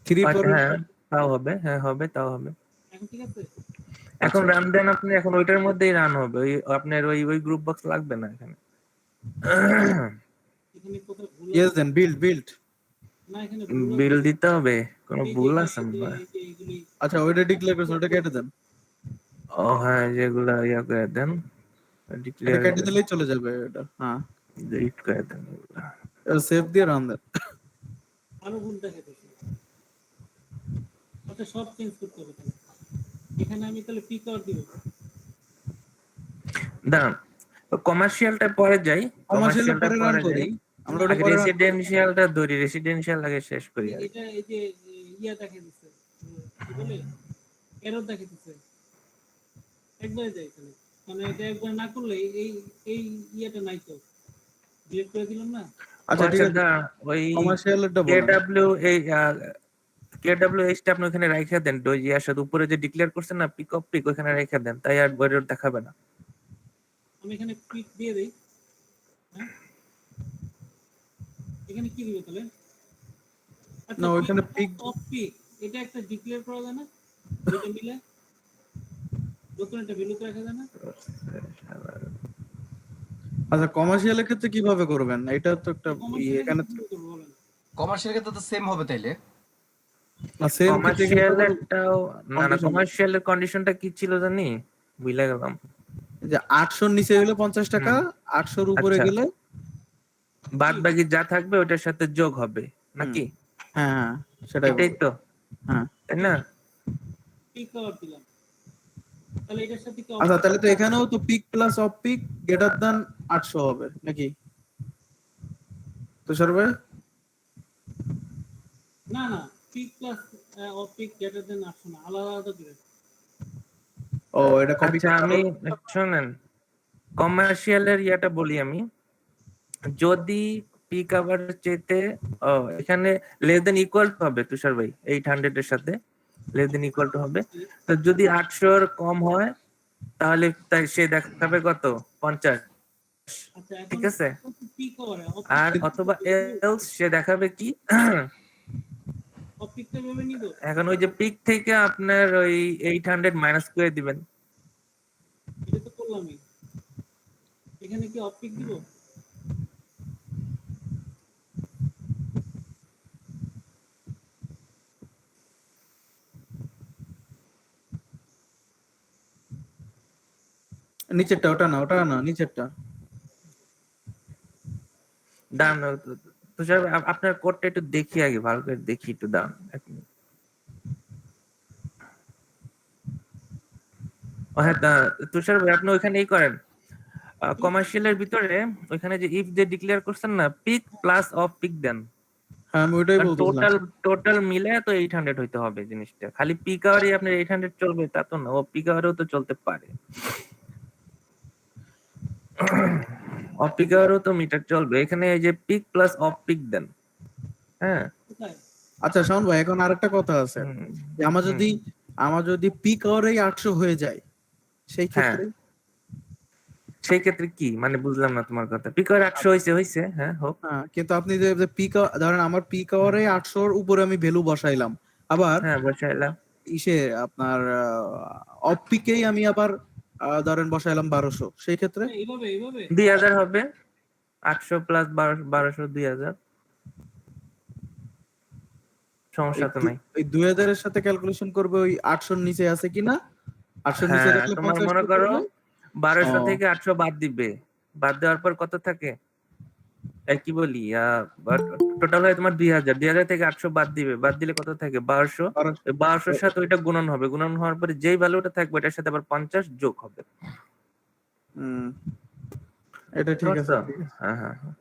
3 আচ্ছা, পরে হ্যাঁ তাও হবে, হ্যাঁ হবে, তাও হবে। এখন ঠিক আছে? এখন রান দেন আপনি, এখন ওইটার মধ্যেই রান হবে। ওই আপনার ওই গ্রুপ বক্স লাগবে না এখানে। এখানে কোথাও ভুল ইয়েস দেন, বিল্ড। না, এখানে ভুল আছে। বিল দিতে হবে, কোনো এই যে ভুল এই আছে যে মনে হয়। এইগুলি আচ্ছা, ওইটা ডিক্লেয়ার করছেন, ওটা কেটে দেন। ও হ্যাঁ, যেগুলা ইয়া করে দেন, এটা ডিক্লেয়ার কেটে দিলেই চলে যাবে এটা। হ্যাঁ, ডিলিট করে দেন এগুলা। সেভ দিয়ে রান দেন। আরো ভুল দেখাতেছে। আচ্ছা, সব চেঞ্জ করতে হবে তাহলে। এখানে আমি তাহলে পিক আউট দিব। দাঁড়ান, কমার্শিয়ালটা পরে যাই, কমার্শিয়ালটা পরে রান করি। আমরা ওটা আগে পরে run করি। রেসিডেন্সিয়ালটা ধরি, রেসিডেন্সিয়াল আগে শেষ করি আর কি। এটা এই যে ইয়া দেখাতেছে, কি বলে, এরর দেখাতেছে। একবারে যাই তাহলে, মানে এটা একবার না করলে এই এই ইয়াটা নাই তো, ডিলিট করে দিলাম না। আচ্ছা ঠিক আছে, দাঁড়ান, ওই কমার্শিয়ালটা বলেন। KWH টা আপনি ওখানে রাইখা দেন। ওই ইয়ার সাথে উপরে যে ডিক্লেয়ার করছেন না পিক অফ পিক, ওখানে রাইখা দেন, তাই আর বইয়ের দেখাবে না। আমি এখানে পিক দিয়ে দেই। হ্যাঁ, এখানে কি দিব তাহলে? না, ওইখানে পিক pick- অফ পিক, এটা একটা ডিক্লেয়ার করা যায় না? দুটো মিলে নতুন একটা ভ্যালু তো রাখা যায় না? আচ্ছা, কমার্শিয়ালের ক্ষেত্রে কিভাবে করবেন? এটা তো একটা এখানে কি করবো বলেন? কমার্শিয়াল ক্ষেত্রে তো সেম হবে তাইলে। সেম কমার্শিয়ালেরটাও না, condition- কমার্শিয়ালের কন্ডিশনটা কি ছিল জানি, ভুলে গেলাম। যে 800 নিচে গেলে 50 টাকা, 800 উপরে আচ্ছা। গেলে বাদ বাকি যা থাকবে ওটার সাথে যোগ হবে নাকি? হ্যাঁ হ্যাঁ, সেটাই এটাই বলবো। তো, হ্যাঁ, তাই না? পিক আউট দিলাম, তাহলে এটার সাথে কি আচ্ছা তাহলে তো এখানেও তো peak plus off peak greater than 800 হবে নাকি তুষার ভাই? না না, peak plus off peak greater than 800 না, আলাদা আলাদা দিবেন। ও, এটা কপি আচ্ছা আমি শুনেন, কমার্শিয়ালের ইয়াটা বলি আমি। যদি পিক আবার চেতে এখানে লেস দেন ইকুয়াল হবে তুষার ভাই, 800 এর সাথে লেস দেন ইকুয়াল টু হবে। তো যদি 800 এর কম হয় তাহলে তাই সে দেখাবে কত, 50। আচ্ছা, এখন ঠিক আছে, পিক করে আর অথবা এলস সে দেখাবে কি, অফ পিকটা ভেবে নিব। এখন ওই যে পিক থেকে আপনার ওই 800 মাইনাস করে দিবেন। এটা তো করলামই, এখানে কি অফ পিক দিব? নিচেরটা, ওটা না নিচেরটা। দাঁড়ান তুষার ভাই, আপনার কোডটা একটু দেখি আগে, ভালো করে দেখি একটু, দাঁড়ান এক মিনিট। ও হ্যাঁ, তুষার ভাই আপনি ওইখানে এই করেন, কমার্শিয়ালের ভিতরে ওইখানে যে ইফ যে ডিক্লেয়ার করছেন না, পিক প্লাস অফ পিক দেন। হ্যাঁ আমি ওইটাই বলতেছিলাম। টোটাল টোটাল মিলে তো 800 হইতে হবে জিনিসটা। খালি পিক আওয়ারই আপনার 800 চলবে তা তো না, ও পিক আওয়ারেও তো চলতে পারে, অফ পিক আওয়ারও তো মিটার চলবে। এখানে এই যে পিক প্লাস অফ পিক দেন। হ্যাঁ কোথায়? আচ্ছা শাওন ভাই, এখন আরেকটা কথা আছে, হুম, যে আমার যদি পিক আওয়ারেই 800 হয়ে যায় সেই হ্যাঁ ক্ষেত্রে? সেই ক্ষেত্রে কি মানে বুঝলাম না তোমার কথা। পিক আওয়ার 800 হইছে, হ্যাঁ হোক। হ্যাঁ, কিন্তু আপনি যে পিক, ধরেন আমার পিক আওয়ারে 800 এর উপরে আমি ভ্যালু বসাইলাম, আবার হ্যাঁ বসাইলাম, ইসে আপনার অফ পিকেই আমি আবার ধরেন বসাইলাম 1200, সেই ক্ষেত্রে? এইভাবে 2000 হবে, 800 প্লাস 1200 2000, সমস্যা তো নাই। এই 2000 এর সাথে ক্যালকুলেশন করবে ওই 800 এর নিচে আছে কিনা, 800 এর নিচে হ্যাঁ থাকলে তোমার 50 মনে করতে করো হবে। 1200 ও, থেকে 800 বাদ দিবে, বাদ দেওয়ার পর কত থাকে, কি বলি, টোটাল হয় তোমার 2000, 2000 থেকে 800 বাদ দিবে, বাদ দিলে কত থাকে 1200। 1200 ওই 1200 এর সাথে ওইটা গুণন হবে, গুণন হওয়ার পরে যেই ভ্যালুটা থাকবে এটার সাথে আবার 50 যোগ হবে। হুম, এটা ঠিক আছে, বুঝছো? হ্যাঁ হ্যাঁ হ্যাঁ।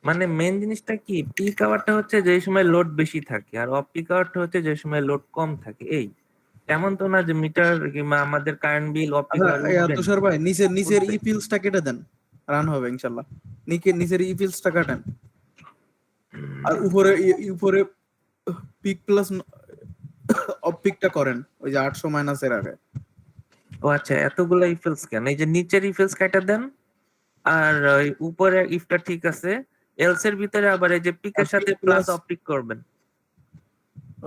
মানে মেন জিনিসটা কি, পিক আওয়ারটা হচ্ছে যে সময় লোড বেশি থাকে, আর অফ পিক আওয়ারটা হচ্ছে যে সময় লোড কম থাকে। এই এমন তো না যে মিটার কিংবা আমাদের কারেন্ট বিল অফ পিক আচ্ছা আওয়ার উঠবে না, তুষার ভাই, নিচের উঠবে। ই ফিল্ডসটা কেটে দেন, রান হবে ইনশাআল্লাহ। নিচের ই ফিল্ডসটা কাটেন, আর উপরে পিক প্লাস অফ পিকটা করেন ওই যে 800 মাইনাসের আগে। ও আচ্ছা, এতগুলো ইফেলস কেন? এই যে নিচের ইফেলস কাটা দেন, আর ওই উপরে ইফটা ঠিক আছে, এলস এর ভিতরে আবার এই যে পিকের সাথে peak plus plus, off peak করবেন।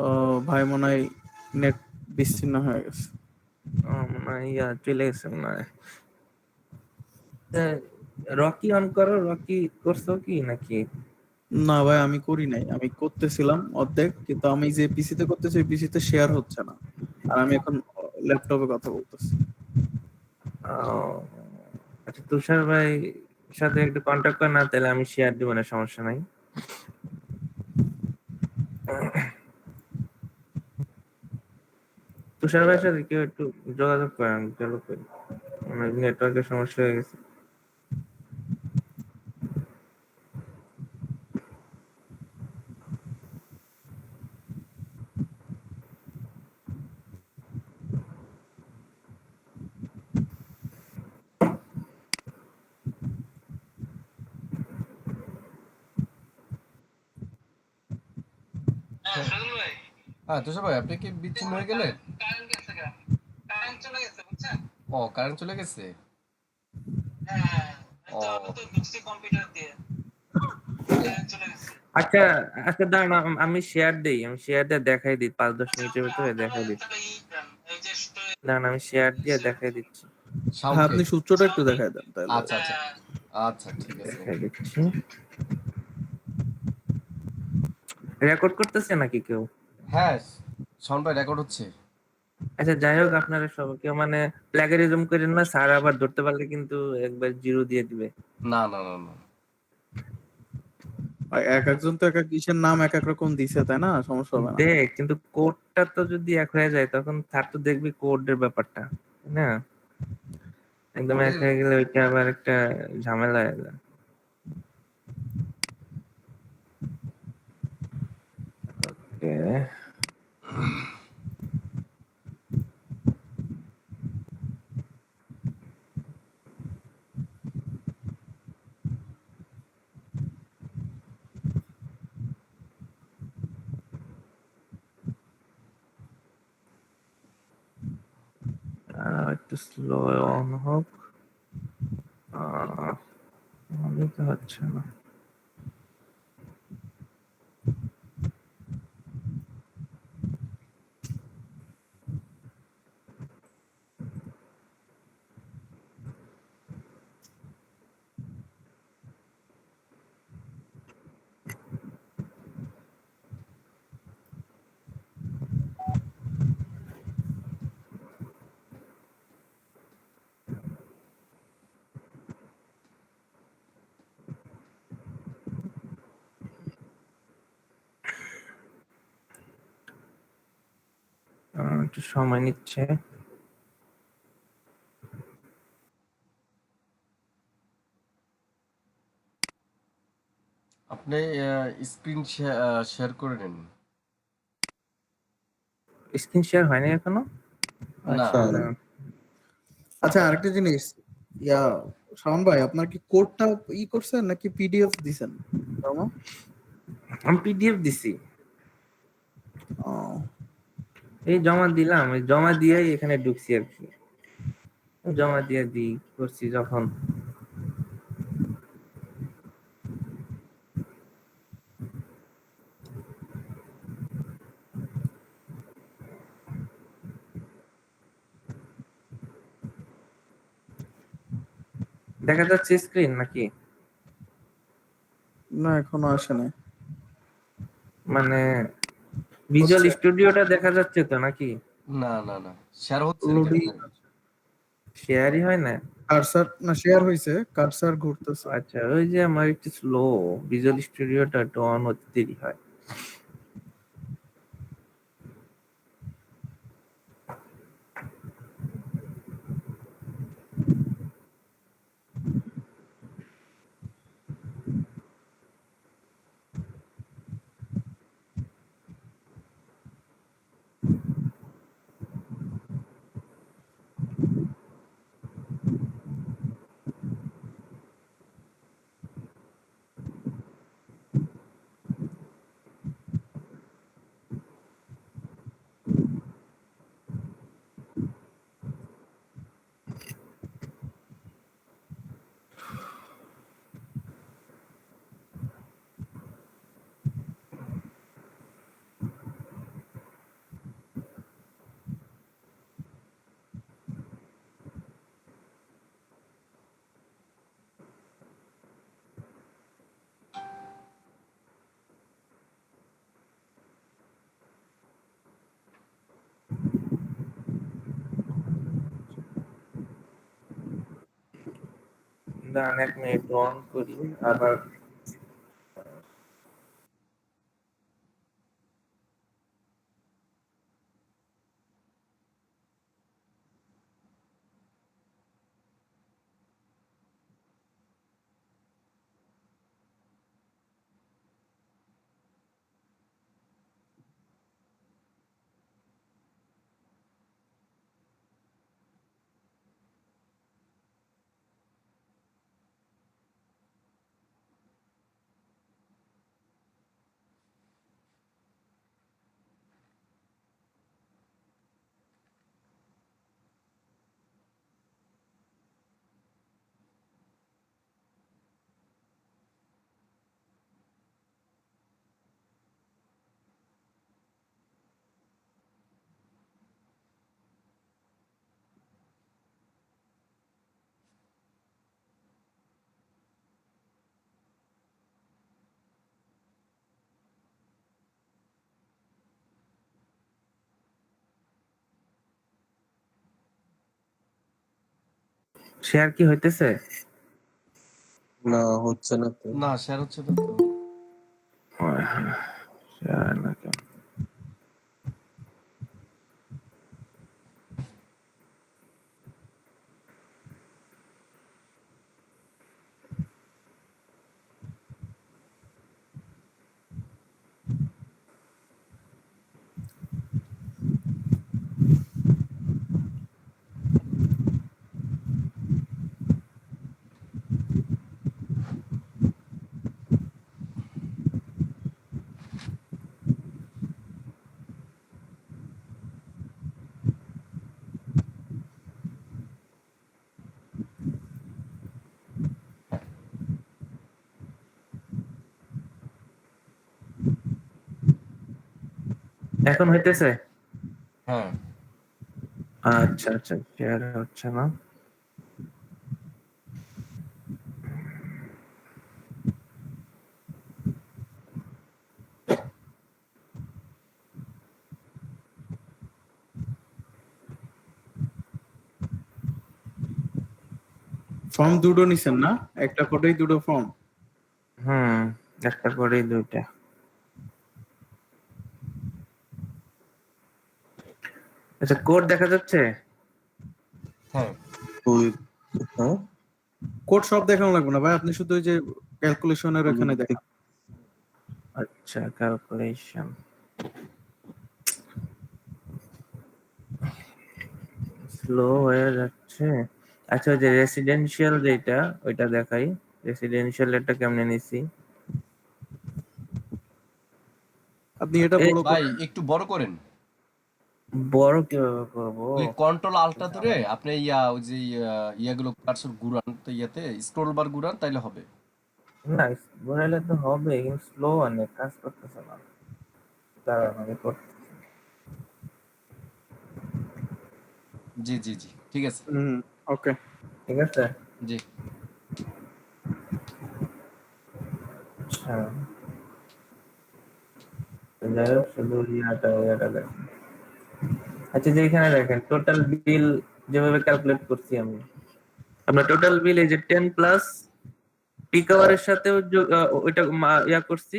ও ভাই মনে হয় নেট বিচ্ছিন্ন হয়ে গেছে। মনে হয় চলে গেছে মনে হয়। রকি অন করো, রকি করছো কি নাকি? না ভাই আমি করি নাই, আমি করতেছিলাম অর্ধেক, কিন্তু আমি যে পিসিতে করতেছি ওই পিসিতে শেয়ার হচ্ছে না, আর আমি এখন ল্যাপটপে কথা বলতেছি। আহ, আচ্ছা তুষার ভাই সাথে একটু কন্ট্যাক্ট কর না, তাহলে আমি শেয়ার দিব না, সমস্যা নাই। তুষার ভাইয়ের সাথে কেউ একটু যোগাযোগ করেন, চলো করি, নেটওয়ার্কের সমস্যা হয়ে গেছে। হ্যাঁ তুষার ভাই, আপনি কি বিচ্ছিন্ন হয়ে গেলেন? ও কারেন্ট চলে গেছে। ও আচ্ছা আচ্ছা দাঁড়ান, আমি শেয়ার দেই, আমি শেয়ার দিয়ে দেখাই দিই, 5-10 মিনিটের ভিতরে দেখাই দিই। দাঁড়ান আমি শেয়ার দিয়ে দেখাই দিচ্ছি, হ্যাঁ শাওনকে। আপনি সূত্রটা একটু দেখায় দেন তাহলে। আচ্ছা আচ্ছা আচ্ছা, ঠিক আছে। দেখাই দিচ্ছি। রেকর্ড করতেছে নাকি কেউ? হ্যাঁ শাওন ভাই, রেকর্ড হচ্ছে। আচ্ছা যাই হোক, আপনারা সবাইকে মানে প্লাগারিজম করেন না, স্যার আবার ধরতে পারলে কিন্তু একবার জিরো দিয়ে দিবে। না না না না, আর এক একজন তো এক এক কিসের নাম এক এক রকম দিছে, তাই না? সমস্যা হবে না। দেখ কিন্তু কোডটা তো যদি এক হয়ে যায় তখন স্যার তো দেখবি কোডের ব্যাপারটা, তাই না? একদম এক হয়ে গেলে ওইটা আবার একটা ঝামেলা হয়ে যায়। Okay. একটু স্লো অন হোক, আমি তো হচ্ছে না। একটু সময় নিচ্ছে। আপনি স্ক্রিন শেয়ার করে নিন। স্ক্রিন শেয়ার হয়নি এখনো? না। আচ্ছা, না। আচ্ছা আরেকটা জিনিস, ইয়া শাওন ভাই, আপনার কি কোডটা করছেন নাকি পিডিএফ দিছেন? জমা? আমি পিডিএফ দিছি, ও, এই জমা দিলাম, এই জমা দিয়েই এখানে ঢুকছি আর কি। জমা দিয়ে করছি যখন। দেখা যাচ্ছে স্ক্রিন নাকি? না এখনো আসে নাই। মানে ভিজুয়াল হচ্ছে। স্টুডিওটা দেখা যাচ্ছে তো নাকি? না না না, শেয়ার হচ্ছে লোডিং, শেয়ারই হয় না। কার্সার না শেয়ার হইছে, কার্সার ঘুরতেছে। আচ্ছা, ওই যে আমার একটু স্লো, ভিজুয়াল স্টুডিওটা একটু অন হতে দেরি হয়। দাঁড়ান, 1 মিনিট অন করি আবার। শেয়ার কি হইতেছে? না হচ্ছে না তো। না, শেয়ার হচ্ছে না তো। শেয়ার না কেন? এখন হইতেছে? হ্যাঁ, আচ্ছা আচ্ছা, শেয়ার হচ্ছে না। ফর্ম দুটো নিছেন না? একটা কোডেই দুটো ফর্ম? হুম, একটা করেই দুইটা। আচ্ছা, কোড দেখা যাচ্ছে? হ্যাঁ হ্যাঁ কোড সব দেখানো লাগবে না ভাই, আপনি শুধু ওই যে ক্যালকুলেশনের ওখানে দেখেন। আচ্ছা, ক্যালকুলেশন স্লো হয়ে যাচ্ছে। আচ্ছা, ওই যে রেসিডেন্সিয়াল যেটা, ওইটা দেখাই। রেসিডেন্সিয়াল এটা কেমনে নিছি? আপনি এটা এই বড় ভাই করেন। একটু বড় করেন। বড় কিভাবে করবো? ওই কন্ট্রোল আল্টটা ধরে আপনি ওই যে ইয়াগুলো কার্সর ঘুরান, তো ইয়াতে স্ক্রল বার ঘুরান, তাইলে হবে। না, ঘোরাইলে তো হবে, কিন্তু স্লো অনেক, কাজ করতেছে না। দাঁড়ান, আমি করতেছি। জি জি জি, ঠিক আছে। ওকে। ঠিক আছে। জি। হ্যাঁ, যাই হোক, শুধু ইয়াটা দেখেন। আচ্ছা, যে এখানে দেখেন টোটাল বিল যেভাবে ক্যালকুলেট করছি আমি, আমরা টোটাল বিল এই যে 10 প্লাস পিক আওয়ারের সাথেও ওইটা ইয়া করছি,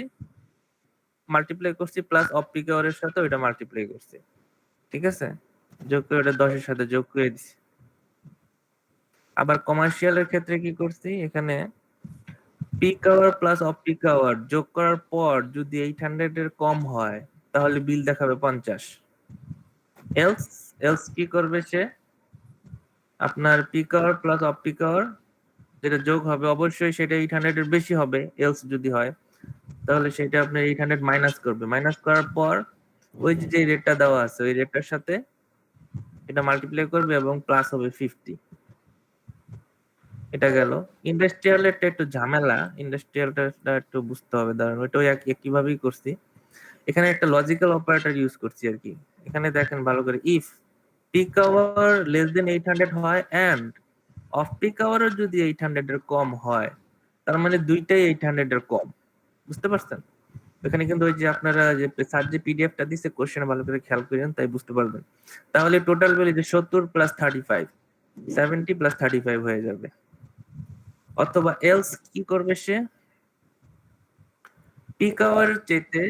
মাল্টিপ্লাই করছি, প্লাস অফ পিক আওয়ারের সাথে ওইটা মাল্টিপ্লাই করছি। ঠিক আছে, যোগ করে ওটা 10 এর সাথে যোগ করে দিছি। আবার কমার্শিয়ালের ক্ষেত্রে কি করছি, এখানে peak hour plus off peak hour যোগ করার পর যদি 800 এর কম হয় তাহলে বিল দেখাবে 50। এলস এলস কি করবে সে, আপনার peak hour plus off peak hour যেটা যোগ হবে অবশ্যই সেটা 800 এর বেশি হবে। এলস যদি হয় তাহলে সেটা আপনার 800 মাইনাস করবে। মাইনাস করার পর ওই যে রেটটা দেওয়া আছে ওই রেটটার সাথে এটা মাল্টিপ্লাই করবে এবং প্লাস হবে 50। এটা গেল। ইন্ডাস্ট্রিয়ালেরটা একটু ঝামেলা, ইন্ডাস্ট্রিয়ালটা একটু বুঝতে হবে, দাঁড়ান ওইটাও একইভাবেই করছি। এখানে একটা লজিক্যাল অপারেটর ইউজ করছি আর কি। এখানে দেখেন ভালো করে, if peak hour less than 800 হয় এন্ড অফ পিক আওয়ারও যদি 800 এর কম হয়, তার মানে দুইটাই 800 এর কম। বুঝতে পারছেন? এখানে কিন্তু ওই যে আপনারা যে স্যার যে পিডিএফটা দিছে কোশ্চেন ভালো করে খেয়াল করেন, তাই বুঝতে পারবেন। তাহলে টোটাল বিল যে 70 প্লাস 35, 70 প্লাস 35 হয়ে যাবে। অথবা এলস কি করবে সে, পিক আওয়ার চেতে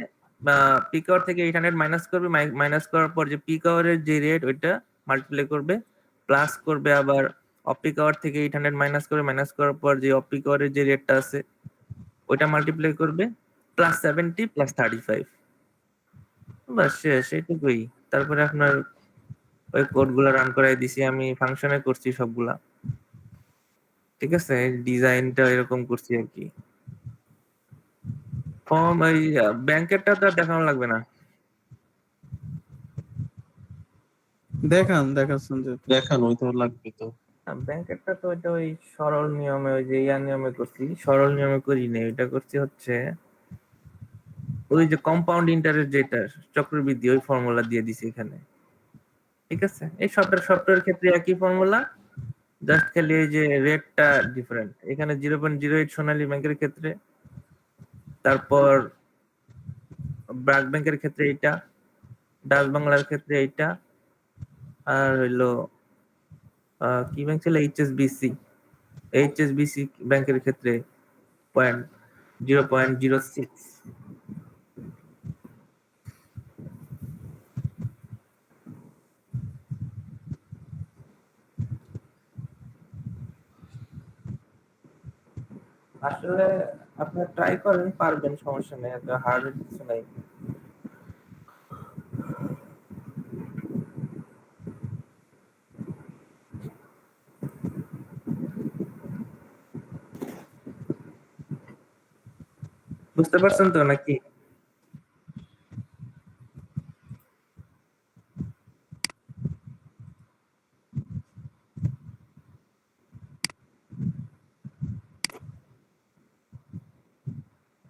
পিক আওয়ার থেকে 800 মাইনাস করবে, মাইনাস করার পর যে পিক আওয়ারের যে রেট ওইটা মাল্টিপ্লাই করবে, প্লাস করবে আবার অফ পিক আওয়ার থেকে 800 মাইনাস করে, মাইনাস করার পর যে অফ পিক আওয়ারের যে রেটটা আছে ওইটা মাল্টিপ্লাই করবে, প্লাস 70 প্লাস 35। বাস শেষ, এইটুকুই। তারপরে আপনার ওই কোডগুলো রান করাই দিছি আমি, ফাংশনে করছি সবগুলা। ঠিক আছে, ডিজাইনটা এরকম করছি আর কি। ফর্ম এই ব্যাংকেরটা তো আর দেখানো লাগবে না। দেখাচ্ছেন যে দেখান, ওই তো লাগবে তো। ব্যাংকেরটা তো ওইটা ওই সরল নিয়মে, ওই যে ইয়ার নিয়মে করছি, সরল নিয়মে করি না, এটা করছি হচ্ছে ওই যে কম্পাউন্ড ইন্টারেস্ট যেটা চক্রবৃদ্ধি, ওই ফর্মুলা দিয়ে দিছি এখানে। ঠিক আছে, এই সফটওয়্যার ক্ষেত্রে একই ফর্মুলা, জাস্ট খালি এই যে রেটটা ডিফারেন্ট। এখানে 0.08 সোনালী ব্যাংকের ক্ষেত্রে, তারপর ব্র্যাক ব্যাংকের ক্ষেত্রে এইটা, ডাচ বাংলার ক্ষেত্রে এইটা, আর হইলো কি ব্যাংক ছিল, এইচএসবিসি ব্যাংকের ক্ষেত্রে 0.06। আসলে আপনি ট্রাই করেন, পারবেন, সমস্যা নেই, এত হার্ড কিছু নাই। বুঝতে পারছেন তো নাকি?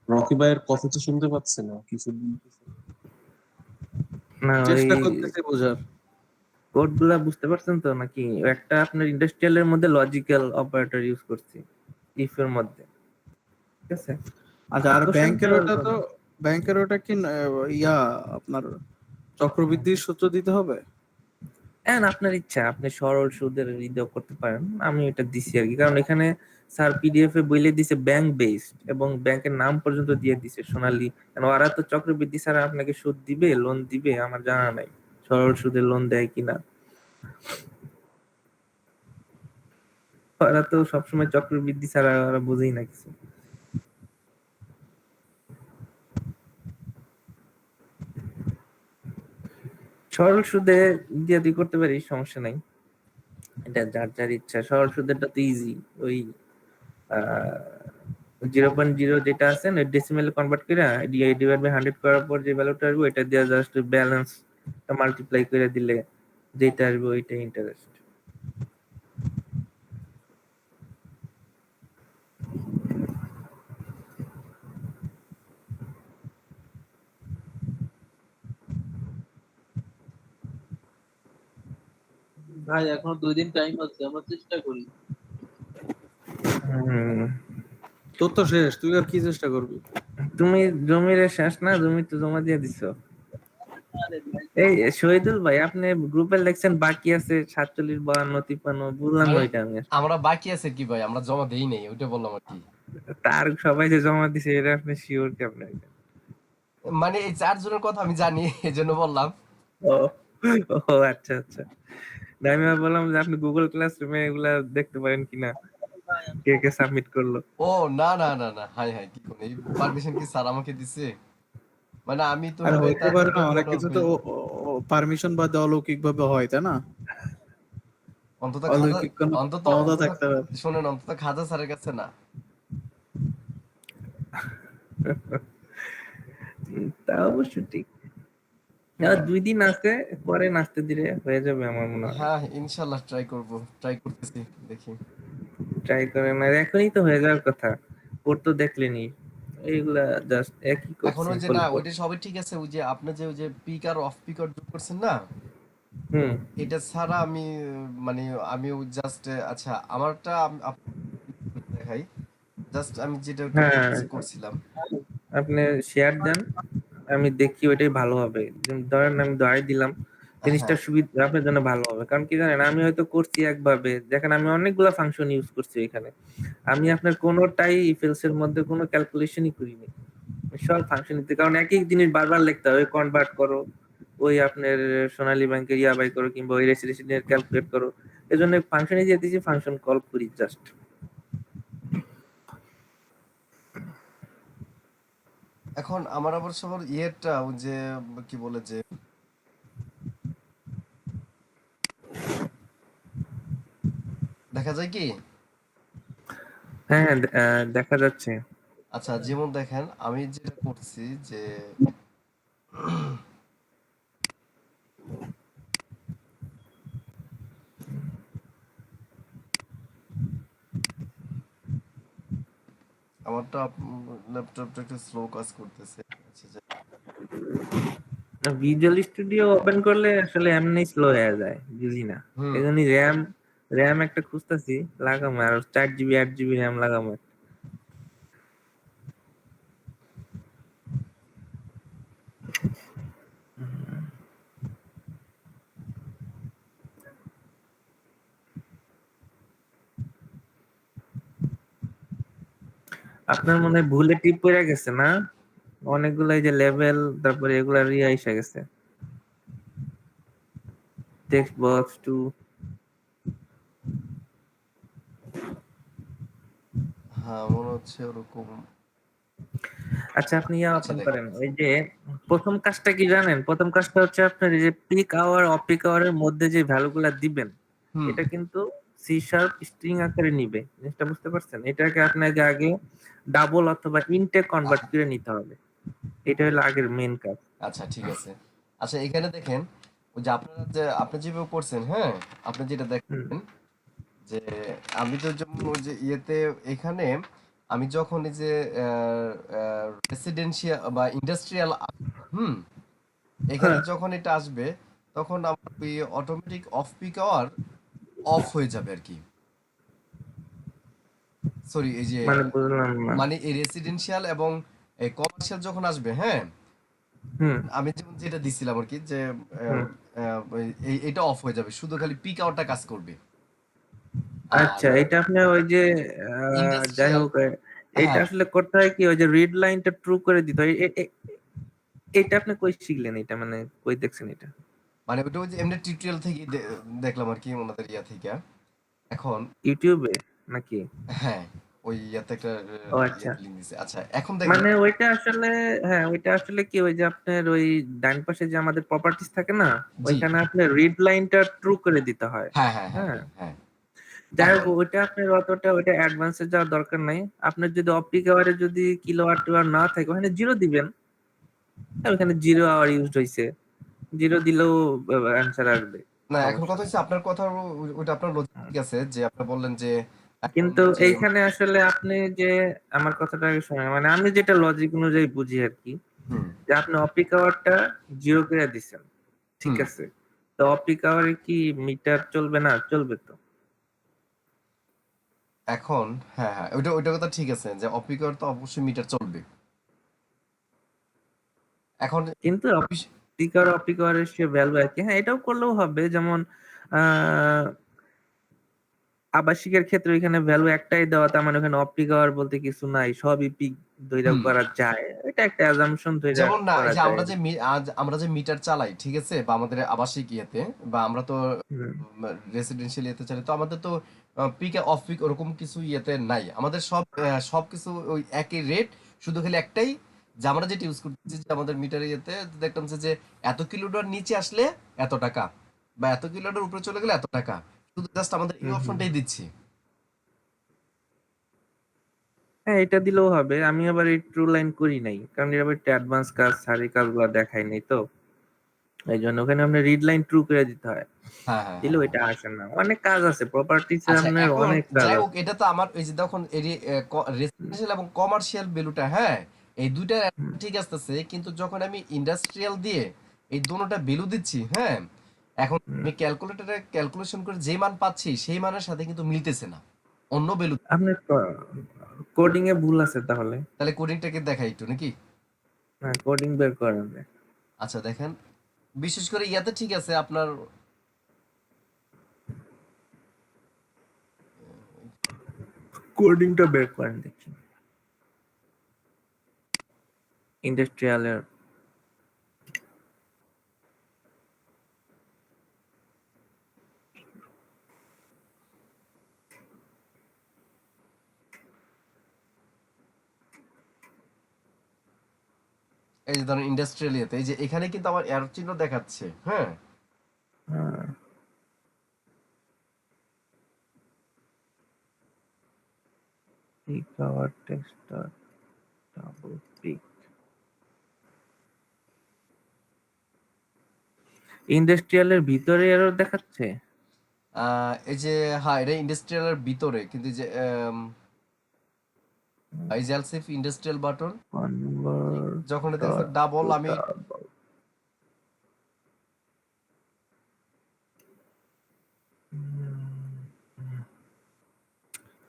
রকি ভাইয়ের কথা তো শুনতে পাচ্ছে না কিছু। না, ওই চেষ্টা করতেছি বোঝার। কোড গুলা বুঝতে পারছেন তো নাকি? একটা আপনার ইন্ডাস্ট্রিয়াল এর মধ্যে লজিক্যাল অপারেটর ইউজ করছি ইফ এর মধ্যে। ঠিক আছে, আচ্ছা, আর Question ব্যাংকের তো ওটা তো, ব্যাংকের ওটা কি ইয়া আপনার চক্রবৃদ্ধির সূত্র দিতে হবে? হ্যাঁ, আপনার ইচ্ছা, আপনি সরল সুদের ইদেও করতে পারেন, আমি এটা দিছি আর কি, কারণ এখানে স্যার পিডিএফ এ বলে দিছে ব্যাংক বেসড এবং ব্যাংকের নাম পর্যন্ত দিয়ে দিছে সোনালী। কারণ ওরা তো চক্রবৃদ্ধি ছাড়া আপনাকে সুদ দিবে, লোন দিবে আমার জানা নাই, সরল সুদে লোন দেয় কিনা। ওরা তো সবসময় চক্রবৃদ্ধি ছাড়া ওরা বুঝেই না কিছু। সরল সুদে দিয়ে তুই করতে পারিস, সমস্যা নাই, এটা যার যার ইচ্ছা। সরল সুদেরটা তো ইজি, ওই 0.0 যেটা আছে না ডেসিমেলে কনভার্ট করে ডিভাইড বাই 100 করার পর যে ভ্যালুটা আসবে এটা দিয়ে জাস্ট ব্যালেন্স মাল্টিপ্লাই করে দিলে যেটা আসবে ওইটাই ইন্টারেস্ট। ভাই এখনো 2 দিন টাইম আছে, আমরা চেষ্টা করি। তোর তো শেষ, তুই আর কি চেষ্টা করবি? তুমি জমির শেষ না, জমি তো জমা দিয়ে দিছো। এই শহীদুল ভাই, আপনি গ্রুপে লেখছেন বাকি আছে 47, 52, 53, বুঝলাম না ওইটা আমি। আমরা বাকি আছে কি ভাই, আমরা জমা দেই নাই, ওইটা বললাম আর কি। তার সবাই যে জমা দিছে এটা আপনি শিওর কেমন? মানে এই 4 জনের কথা আমি জানি, এজন্য বললাম। ও ও আচ্ছা আচ্ছা, না আমি বললাম যে আপনি গুগল ক্লাসরুমে এগুলা দেখতে পারেন কিনা, কে কে সাবমিট করলো। ও না না না না, হাই হাই, কি কোন এই পারমিশন কি স্যার আমাকে দিছে? মানে আমি তো আরে ভাই হইতে তার পারে না, ভিতরে অনেক কিছু তো পারমিশন বা অলৌকিক ভাবে হয়, তাই না? অন্তত অলৌকিক কোনো অন্তত ক্ষমতা থাকতে পারে। শোনেন, অন্তত খাজা স্যারের কাছে না। তা অবশ্য ঠিক। আর 2 দিন আছে, পরে নাচতে দিলে হয়ে যাবে আমার মনে হয়। হ্যাঁ ইনশাআল্লাহ ট্রাই করতেছি, দেখি। ট্রাই করেন, আর এখনই তো হয়ে যাওয়ার কথা। ওর তো দেখলেনি এইগুলা জাস্ট একই করছে। এখন ওই যে না, ওইটা সবই ঠিক আছে, ওই যে আপনি যে ওই যে পিক আর অফ পিক যোগ করছেন না, এটা ছাড়া আমি মানে আমি জাস্ট আচ্ছা আমারটা দেখাই, জাস্ট আমি যেটা করছিলাম। আপনি শেয়ার দেন, আমি দেখি ওইটাই ভালো হবে। ধরেন আমি ধরাই দিলাম জিনিসটা সুবিধা আপনার জন্য ভালো হবে, কারণ কি জানেন আমি হয়তো করছি একভাবে, দেখেন আমি অনেকগুলা ফাংশন ইউজ করছি এখানে, আমি আপনার কোনোটাই ইফেলস এর মধ্যে কোনো ক্যালকুলেশনই করিনি, সব ফাংশন দিতে, কারণ একই জিনিস বারবার লিখতে হবে, কনভার্ট করো, ওই আপনার সোনালী ব্যাংকের বাই করো, কিংবা ওই রেসিডেন্সিয়াল ক্যালকুলেট করো, এজন্য ফাংশনে দিয়ে দিয়েছি, ফাংশন কল করি জাস্ট। এখন আমার আবার সবার ইয়েটা ওই যে কি বলে যে দেখা যায় কি? হ্যাঁ দেখা যাচ্ছে। আচ্ছা যেমন দেখেন আমি যেটা করছি যে আমারটা ল্যাপটপটা একটু স্লো কাজ করতেছে। ভিজুয়াল স্টুডিও ওপেন করলে আসলে এমনি স্লো হয়ে যায়, বুঝি না, এজন্য র্যাম একটা খুঁজতেছি, লাগামো আর 4 GB 8 GB র্যাম লাগামো। আপনার মনে হয় ভুলে টিপ পড়ে গেছে না, অনেকগুলো এই যে লেভেল, তারপরে এগুলা এসে গেছে, টেক্সট বক্স টু। হ্যাঁ মনে হচ্ছে ওরকম। আচ্ছা আপনি ওপেন করেন, ওই যে প্রথম কাজটা কি জানেন, প্রথম কাজটা হচ্ছে আপনার এই যে পিক আওয়ার অফ পিক আওয়ারের মধ্যে যে ভ্যালুগুলা দিবেন, এটা কিন্তু সি শার্প স্ট্রিং আকারে নিবে, জিনিসটা বুঝতে পারছেন? এটাকে আপনাকে আগে ডাবল অথবা ইনটে কনভার্ট করে নিতে হবে, এটা হলো আগের মেইন কাজ। আচ্ছা ঠিক আছে। আচ্ছা এখানে দেখেন ওই যে আপনারা যে আপনি যেভাবে করছেন, হ্যাঁ আপনি যেটা দেখেন যে আমি তো যেমন ওই যে ইয়েতে এখানে আমি যখন এই যে রেসিডেন্সিয়াল বা ইন্ডাস্ট্রিয়াল এখানে যখন এটা আসবে তখন আমার ওই automatic off peak hour off হয়ে যাবে আর কি। সরি এই যে মানে এই রেসিডেন্সিয়াল এবং এই কমার্শিয়াল যখন আসবে, হ্যাঁ আমি যেমন যেটা দিছিলাম আর কি যে এটা অফ হয়ে যাবে, শুধু খালি পিক আওয়ারটা কাজ করবে। আচ্ছা এটা আপনি ওই যে যাই হোক এটা আসলে করতে হয় কি, ওই যে রিড লাইনটা ট্রু করে দিতে হয়। এটা আপনি কই শিখলেন, এটা মানে কই দেখছেন এটা? মানে ওটা ওই যে এমনি টিউটোরিয়াল থেকে দেখলাম আর কি ওনাদের ইয়া থেকে। এখন ইউটিউবে নাকি? হ্যাঁ, ওই ইয়াতে একটা ও আচ্ছা, ইয়াতে লিঙ্ক দিছে। আচ্ছা এখন দেখেন। মানে ওইটা আসলে, হ্যাঁ ওইটা আসলে কি ওই যে আপনার ওই ডান পাশে যে আমাদের প্রপার্টিজ থাকে না, জি। ওইখানে আপনার রিড লাইনটা ট্রু করে দিতে হয়। হ্যাঁ, হ্যাঁ, হ্যাঁ, হ্যাঁ, হ্যাঁ। যাই হোক এখন ওইটা আপনার অতটা ওইটা অ্যাডভান্সে যাওয়ার দরকার নাই। আপনার যদি অপটিক আওয়ারে যদি কিলোওয়াট আওয়ার না থাকে ওখানে জিরো দিবেন। ওখানে জিরো আওয়ার ইউজড হইছে, জিরো দিলেও অ্যান্সার আসবে, না এখন সমস্যা কথা নেই। হচ্ছে আপনার কথা ওইটা আপনার লজিক ঠিক আছে যে আপনি বললেন যে এখন কিন্তু যে এইখানে আসলে আপনি যে আমার কথাটা আগে শোনেন, মানে আমি যেটা লজিক অনুযায়ী বুঝি আর কি, হুম, যে আপনি অপটিক আওয়ারটা জিরো করে দিচ্ছেন, ঠিক হুম। আছে, তো অপটিক আওয়ারে কি মিটার চলবে না? চলবে তো। এখন হ্যাঁ, হ্যাঁ, ওইটা কথা ঠিক আছে যে অপিকর তো অবশ্যই মিটার চলবে। এখন কিন্তু বিশ- অপটিক আওয়ারের সে ভ্যালু একই, হ্যাঁ এটাও করলেও হবে। যেমন আহ আবাসিকের ক্ষেত্রে এখানে ভ্যালু একটাই দেওয়া, তার মানে ওখানে অপটিক আওয়ার বলতে কিছু নাই, সবই পিক ধইরা হুম, করা যায়, এটা একটা অ্যাজাম্পশন ধইরা যেমন না এই করা যে যায় আমরা আর যে কি। আমরা যে মিটার চালাই ঠিক আছে বা আমাদের আবাসিক ইয়েতে বা আমরা তো হুম। রেসিডেন্সিয়াল ইয়েতে চালাই, তো আমাদের তো পিক অফ পিক ওরকম কিছু ইয়েতে নাই, আমাদের সবকিছু ওই একই রেট, শুধু খালি একটাই যে আমরা যেটা ইউজ করতেছি যে আমাদের মিটার ইয়েতে দেখতাম যে এত কিলোমিটার নিচে আসলে এত টাকা বা এত কিলোমিটার উপরে চলে গেলে এত টাকা, শুধু জাস্ট আমাদের এই হুম, হুম। অপশনটাই দিচ্ছি। হ্যাঁ এটা দিলেও হবে। আমি আবার এই ট্রু লাইন করি নাই, কারণ এর আবার একটা অ্যাডভান্স কাজ, সারি কাজগুলো দেখাই নাই তো, এই জন্য ওখানে আপনার রিড লাইন ট্রু করে দিতে হয়, হ্যাঁ, হ্যাঁ, হ্যাঁ, দিলেও হ্যাঁ। এটা আসে না। অনেক কাজ আছে প্রপার্টিতে, আচ্ছা আপনার এখন অনেক কাজ যাই হোক আছে। এটা তো আমার এই যে দেখুন এই যে রেসিডেন্সিয়াল এবং কমার্শিয়াল ভ্যালুটা, হ্যাঁ এই দুইটা হুম, ঠিক আসতেছে, কিন্তু যখন আমি ইন্ডাস্ট্রিয়াল দিয়ে এই দুটোটা ভ্যালু দিচ্ছি, হ্যাঁ এখন হুম। আমি ক্যালকুলেটরে ক্যালকুলেশন করে যে মান পাচ্ছি সেই মানের সাথে কিন্তু মিলতেছে না অন্য ভ্যালু। আপনার কোডিং এ ভুল আছে তাহলে। তাহলে কোডিংটাকে দেখাই একটু নাকি? হ্যাঁ কোডিং বের করেন। আচ্ছা দেখেন, বিশেষ করে ইয়াতে ঠিক আছে আপনার কোডিংটা বের করেন দেখি ইন্ডাস্ট্রিয়ালের। এই যে ধরেন ইন্ডাস্ট্রিয়াল ইয়েতে এই যে এখানে কিন্তু আমার এরর চিহ্ন দেখাচ্ছে, হ্যাঁ হ্যাঁ, peak hour text double peak ইন্ডাস্ট্রিয়ালের ভিতরে এরর দেখাচ্ছে। এই যে হ্যাঁ এটা ইন্ডাস্ট্রিয়ালের ভিতরে কিন্তু এই যে এই যে এলসিফ ইন্ডাস্ট্রিয়াল বাটন যখন এটা কনভার্ট ডাবল টু আমি ডাবল।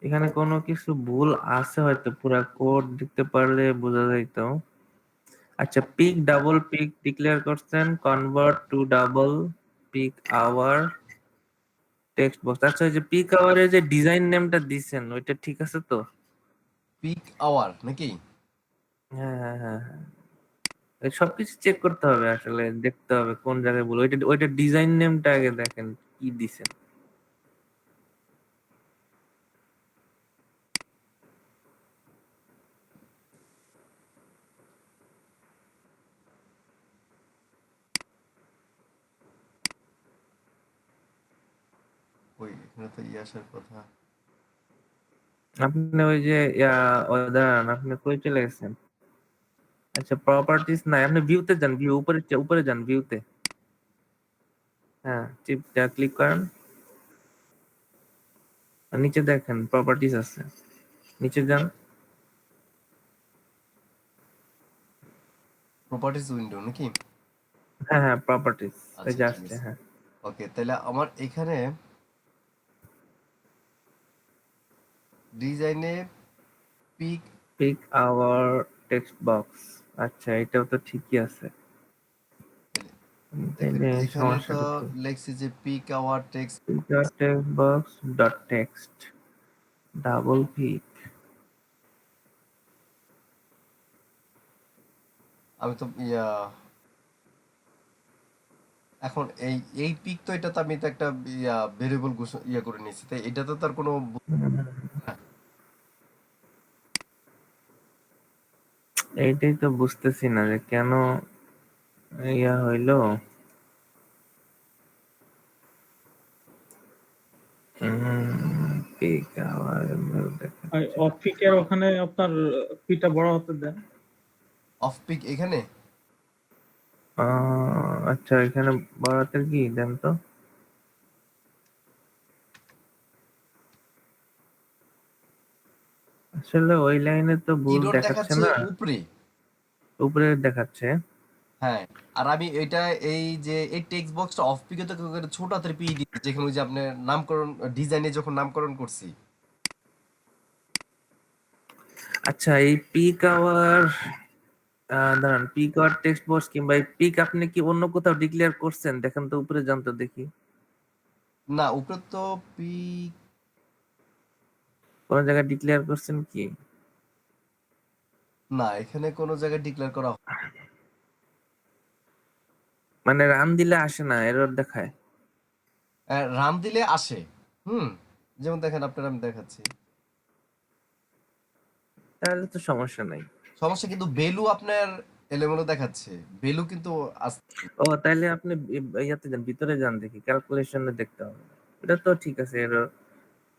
এখানে কোনো কিছু ভুল আছে হয়তো, পুরা কোড দেখতে পারলে বোঝা যাইতো। আচ্ছা, পিক ডাবল পিক ডিক্লেয়ার করছেন, convert to double peak hour text box. আচ্ছা, ওই যে পিক আওয়ারের যে ডিজাইন নেমটা দিছেন ওইটা ঠিক আছে তো? পিক আওয়ার নাকি? হ্যাঁ হ্যাঁ হ্যাঁ হ্যাঁ, এই সবকিছু চেক করতে হবে আসলে, দেখতে হবে কোন জায়গায় ভুল। ওইটা ওইটা ডিজাইন নেমটা আগে দেখেন কি দিছেন। ওই এখানে তো ইয়ে আসার কথা। আপনি ওই যে দাঁড়ান, আপনি কই চলে গেছেন? আচ্ছা প্রপার্টিজ নাই, আপনি ভিউতে যান, ভিউ উপরে উপরে যান, ভিউতে। হ্যাঁ চিপটা ক্লিক করেন, আর নিচে দেখেন প্রপার্টিজ আছে, নিচে যান। প্রপার্টিজ উইন্ডো নাকি? হ্যাঁ হ্যাঁ প্রপার্টিজ, ওই আচ্ছা যে ঠিক আসছে, আছে। হ্যাঁ। ওকে তাহলে আমার এখানে ডিজাইনে peak peak hour text box, আচ্ছা এটাও তো ঠিকই আছে, দেখেন তাইলে এখানে তো সমস্যাটা কি? লেখছি যে peak hour text. Text box dot text double peak. আমি তো ইয়া এখন এই পিক তো এটা তো আমি তো একটা ভেরিয়েবল ইয়ে করে নিয়েছি, তাই এটা তো তার কোনো এইটাই তো বুঝতেছি না যে কেন ইয়া হইলো। peak hour অফ পিকের ওখানে আপনার পিটা বড় হতে দেন। অফ পিক এখানে আচ্ছা, এখানে বড়াতের কি দেন তো। আসলে ওই লাইনে তো ভুল ইডোর দেখাচ্ছে দেখাচ্ছে না, উপরে। উপরে দেখাচ্ছে। হ্যাঁ, আর আমি এটা এই যে এই টেক্সট বক্সটা অফ পিকে তো ছোট হাতের পি দিচ্ছি, যেখানে ওই যে আপনার নামকরণ ডিজাইনে যখন নামকরণ করছি। আচ্ছা, এই পিক আওয়ার দাঁড়ান, পিক আওয়ার টেক্সট বক্স কিংবা এই পিক আপনি কি অন্য কোথাও ডিক্লেয়ার করছেন? দেখেন তো উপরে যান তো দেখি। না, উপরে তো পিক কোন জায়গায় ডিক্লেয়ার করছেন কি? না, এখানে কোনো জায়গায় ডিক্লেয়ার করা মানে রান দিলে আসে না, এরর দেখায়। রান দিলে আসে। যেমন দেখেন আপনার আমি দেখাচ্ছি। তাহলে তো সমস্যা নাই। সমস্যা কিন্তু বেলু আপনার এলোমেলো দেখাচ্ছে, বেলু কিন্তু ও তাইলে আপনি ইয়াতে যান, ভিতরে যান, দেখি ক্যালকুলেশনে দেখতে হবে। এটা তো ঠিক আছে, এরর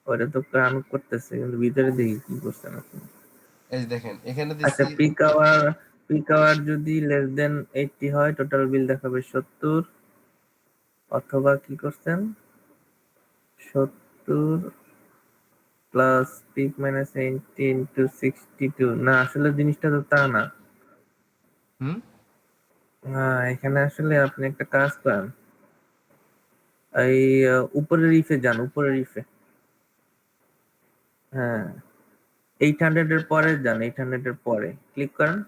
ওটা তো রান করতেছে, কিন্তু ভিতরে দেখি কি করছেন আপনি। এই যে দেখেন এখানে আচ্ছা, দিচ্ছি পিক আওয়ার যদি লেস দেন 80 হয়, টোটাল বিল দেখাবে 70, অথবা কি করছেন 70 প্লাস পিক মাইনাস 80 ইন্টু 62। না, আসলে জিনিসটা তো তা না। এখানে আসলে আপনি একটা কাজ করেন, এই উপরের ইফে যান, উপরের ইফে। হ্যাঁ, 800 এর পরে যান, 800 এর পরে ক্লিক করেন।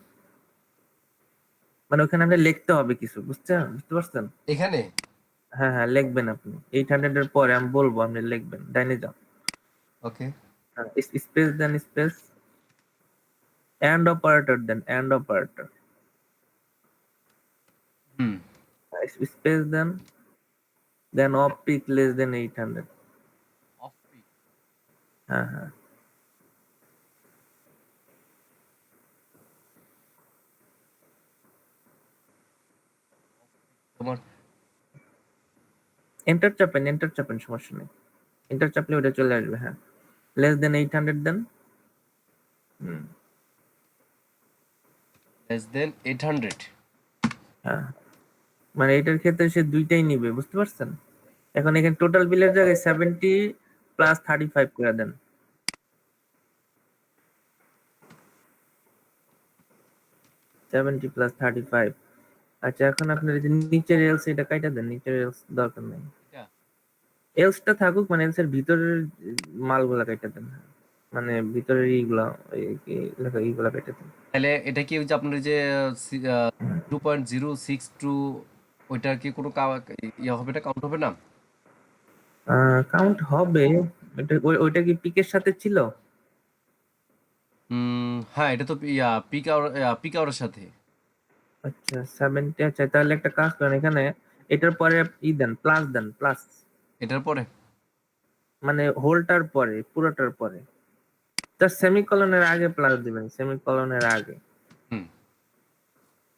মানে ওখানে আপনি লিখতে হবে কিছু, বুঝতে পারছেন? এখানে হ্যাঁ হ্যাঁ, লিখবেন আপনি 800 এর পরে, আমি বলবো আপনি লিখবেন। ডাইনে যান, ওকে, স্পেস দেন, স্পেস, এন্ড অপারেটর দেন, এন্ড অপারেটর, স্পেস দেন, দেন off peak less than 800। Off peak, হ্যাঁ হ্যাঁ, তোমার এন্টার চাপেন, সমস্যা নেই। এন্টার চাপলে ওটা চলে আসবে। হ্যাঁ, লেস দেন 800 দেন। Less than 800। হ্যাঁ, মানে এটার ক্ষেত্রে সে দুইটাই নিবে, বুঝতে পারছেন? এখন এখানে টোটাল বিলের জায়গায় 70 প্লাস 35 করে দেন। 70 প্লাস 35। আচ্ছা, এখন আপনার এই যে নিচের এলস, এটা কাইটা দেন, নিচের এলস দরকার নেই। এলসটা থাকুক, মানে এলস এর ভিতরের মালগুলা কাইটা দেন। মানে ভিতরের এইগুলা, এইগুলা কাইটা দেন। তাহলে এটা কি ওই যে আপনার যে 2.062 ওইটা কি কোনো ইয়ে হবে, এটা কাউন্ট হবে না? কাউন্ট হবে। ওইটা কি পিকের সাথে ছিল? হ্যাঁ, এটা তো পিক আওয়ারের সাথে। আচ্ছা, 70। আচ্ছা, তাহলে একটা কাজ করেন, এখানে এটার পরে দেন, প্লাস দেন, প্লাস। এটার পরে মানে হোলটার পরে, পুরোটার পরে, তার সেমিকলনের আগে প্লাস দিবেন, সেমিকলনের আগে।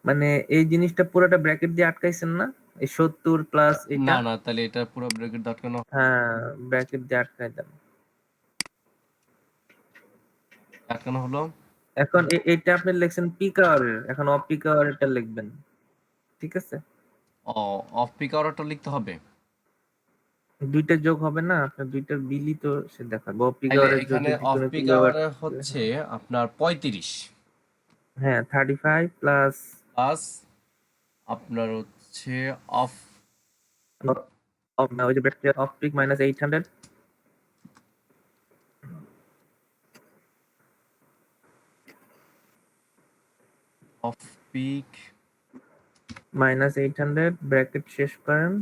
মানে এই জিনিসটা পুরোটা ব্র্যাকেট দিয়ে আটকাইছেন না, এই 70 প্লাস এটা। না, তাহলে এটা পুরো ব্র্যাকেট আটকানো। হ্যাঁ, ব্র্যাকেট দিয়ে আটকাই দেন। আটকানো হলো। এখন এটা আপনি লিখছেন পিক আওয়ারের, এখন অফ পিক আওয়ারটা লিখবেন, ঠিক আছে? অফ পিক আওয়ারটা লিখতে হবে। দুইটা যোগ হবে না, আপনার দুইটার বিলই তো সে দেখাবে। অফ পিক তাহলে আওয়ারের এখানে অফ পিক আওয়ারে হচ্ছে আপনার 35। হ্যাঁ, 35 প্লাস আপনার হচ্ছে অফ ওই যে bracket off peak minus 800। Off peak minus 800 bracket শেষ করেন,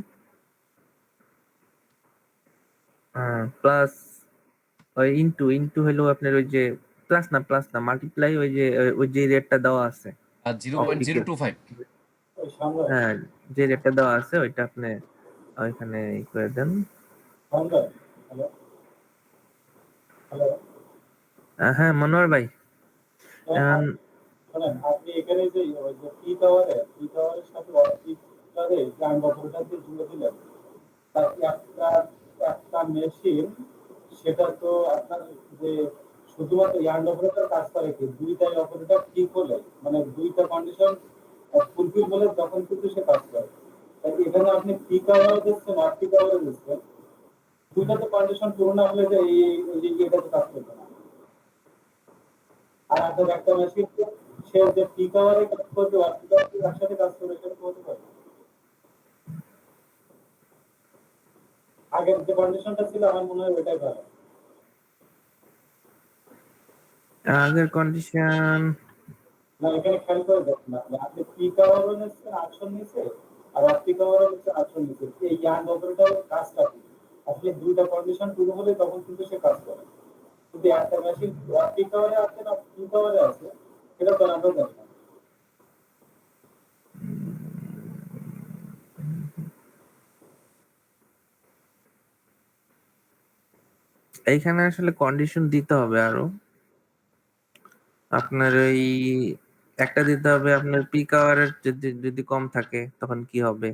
প্লাস ওই ইনটু হলো আপনার ওই যে প্লাস না মাল্টিপ্লাই, ওই যে রেটটা দেওয়া আছে 0.025। হ্যাঁ, যে রেটটা দেওয়া আছে ওইটা আপনি ওইখানে ই করে দেন। হ্যাঁ মনোয়ার ভাই, এখন আপনি এখানে যে ওই যে পি টাওয়ারের সাথে অপটিকারে যে আইনগতটা দিয়ে জুড়ে দিলেন, তার একটা একটা মেশিন, সেটা তো আপনার যে শুধুমাত্র ইয়ার্ন অপারেটর কাজ করে কি দুইটাই অপারেটর ঠিক হলে, মানে দুইটা কন্ডিশন ফুলফিল হলে তখন কিন্তু সে কাজ করে। তাই এখানে আপনি পিক আওয়ার দিচ্ছেন আর পিক আওয়ার দিচ্ছেন, দুইটাতে কন্ডিশন পূর্ণ না হলে যে এটাতে কাজ করবে না। আর আপনার একটা মেশিন সে যে পিক আওয়ারে কাজ করবে আর পিক আওয়ারে একসাথে কাজ করবে, সেটা তো হতে পারে। আগের যে কন্ডিশনটা ছিল আমার মনে হয় ওইটাই ভালো। আগের কন্ডিশন না, এখানে খেয়াল করে দেখুন আপনি পিক আওয়ারও নিচ্ছে 800 নিচ্ছে আর অফ পিক আওয়ারও নিচ্ছে 800 নিচ্ছে। এই ইয়ার্ন অপারেটরের কাজটা কি? আসলে দুইটা কন্ডিশন পুরো হলে তখন কিন্তু সে কাজ করে। যদি একটা মেশিন অফ পিক আওয়ারে আছে না পিক আওয়ারে আছে, সেটা তো আমরা জানি না। এইখানে আসলে কন্ডিশন দিতে হবে আরো। আপনার ওই একটা দিতে হবে আপনার পিক আওয়ারের যদি যদি কম থাকে তখন কি হবে,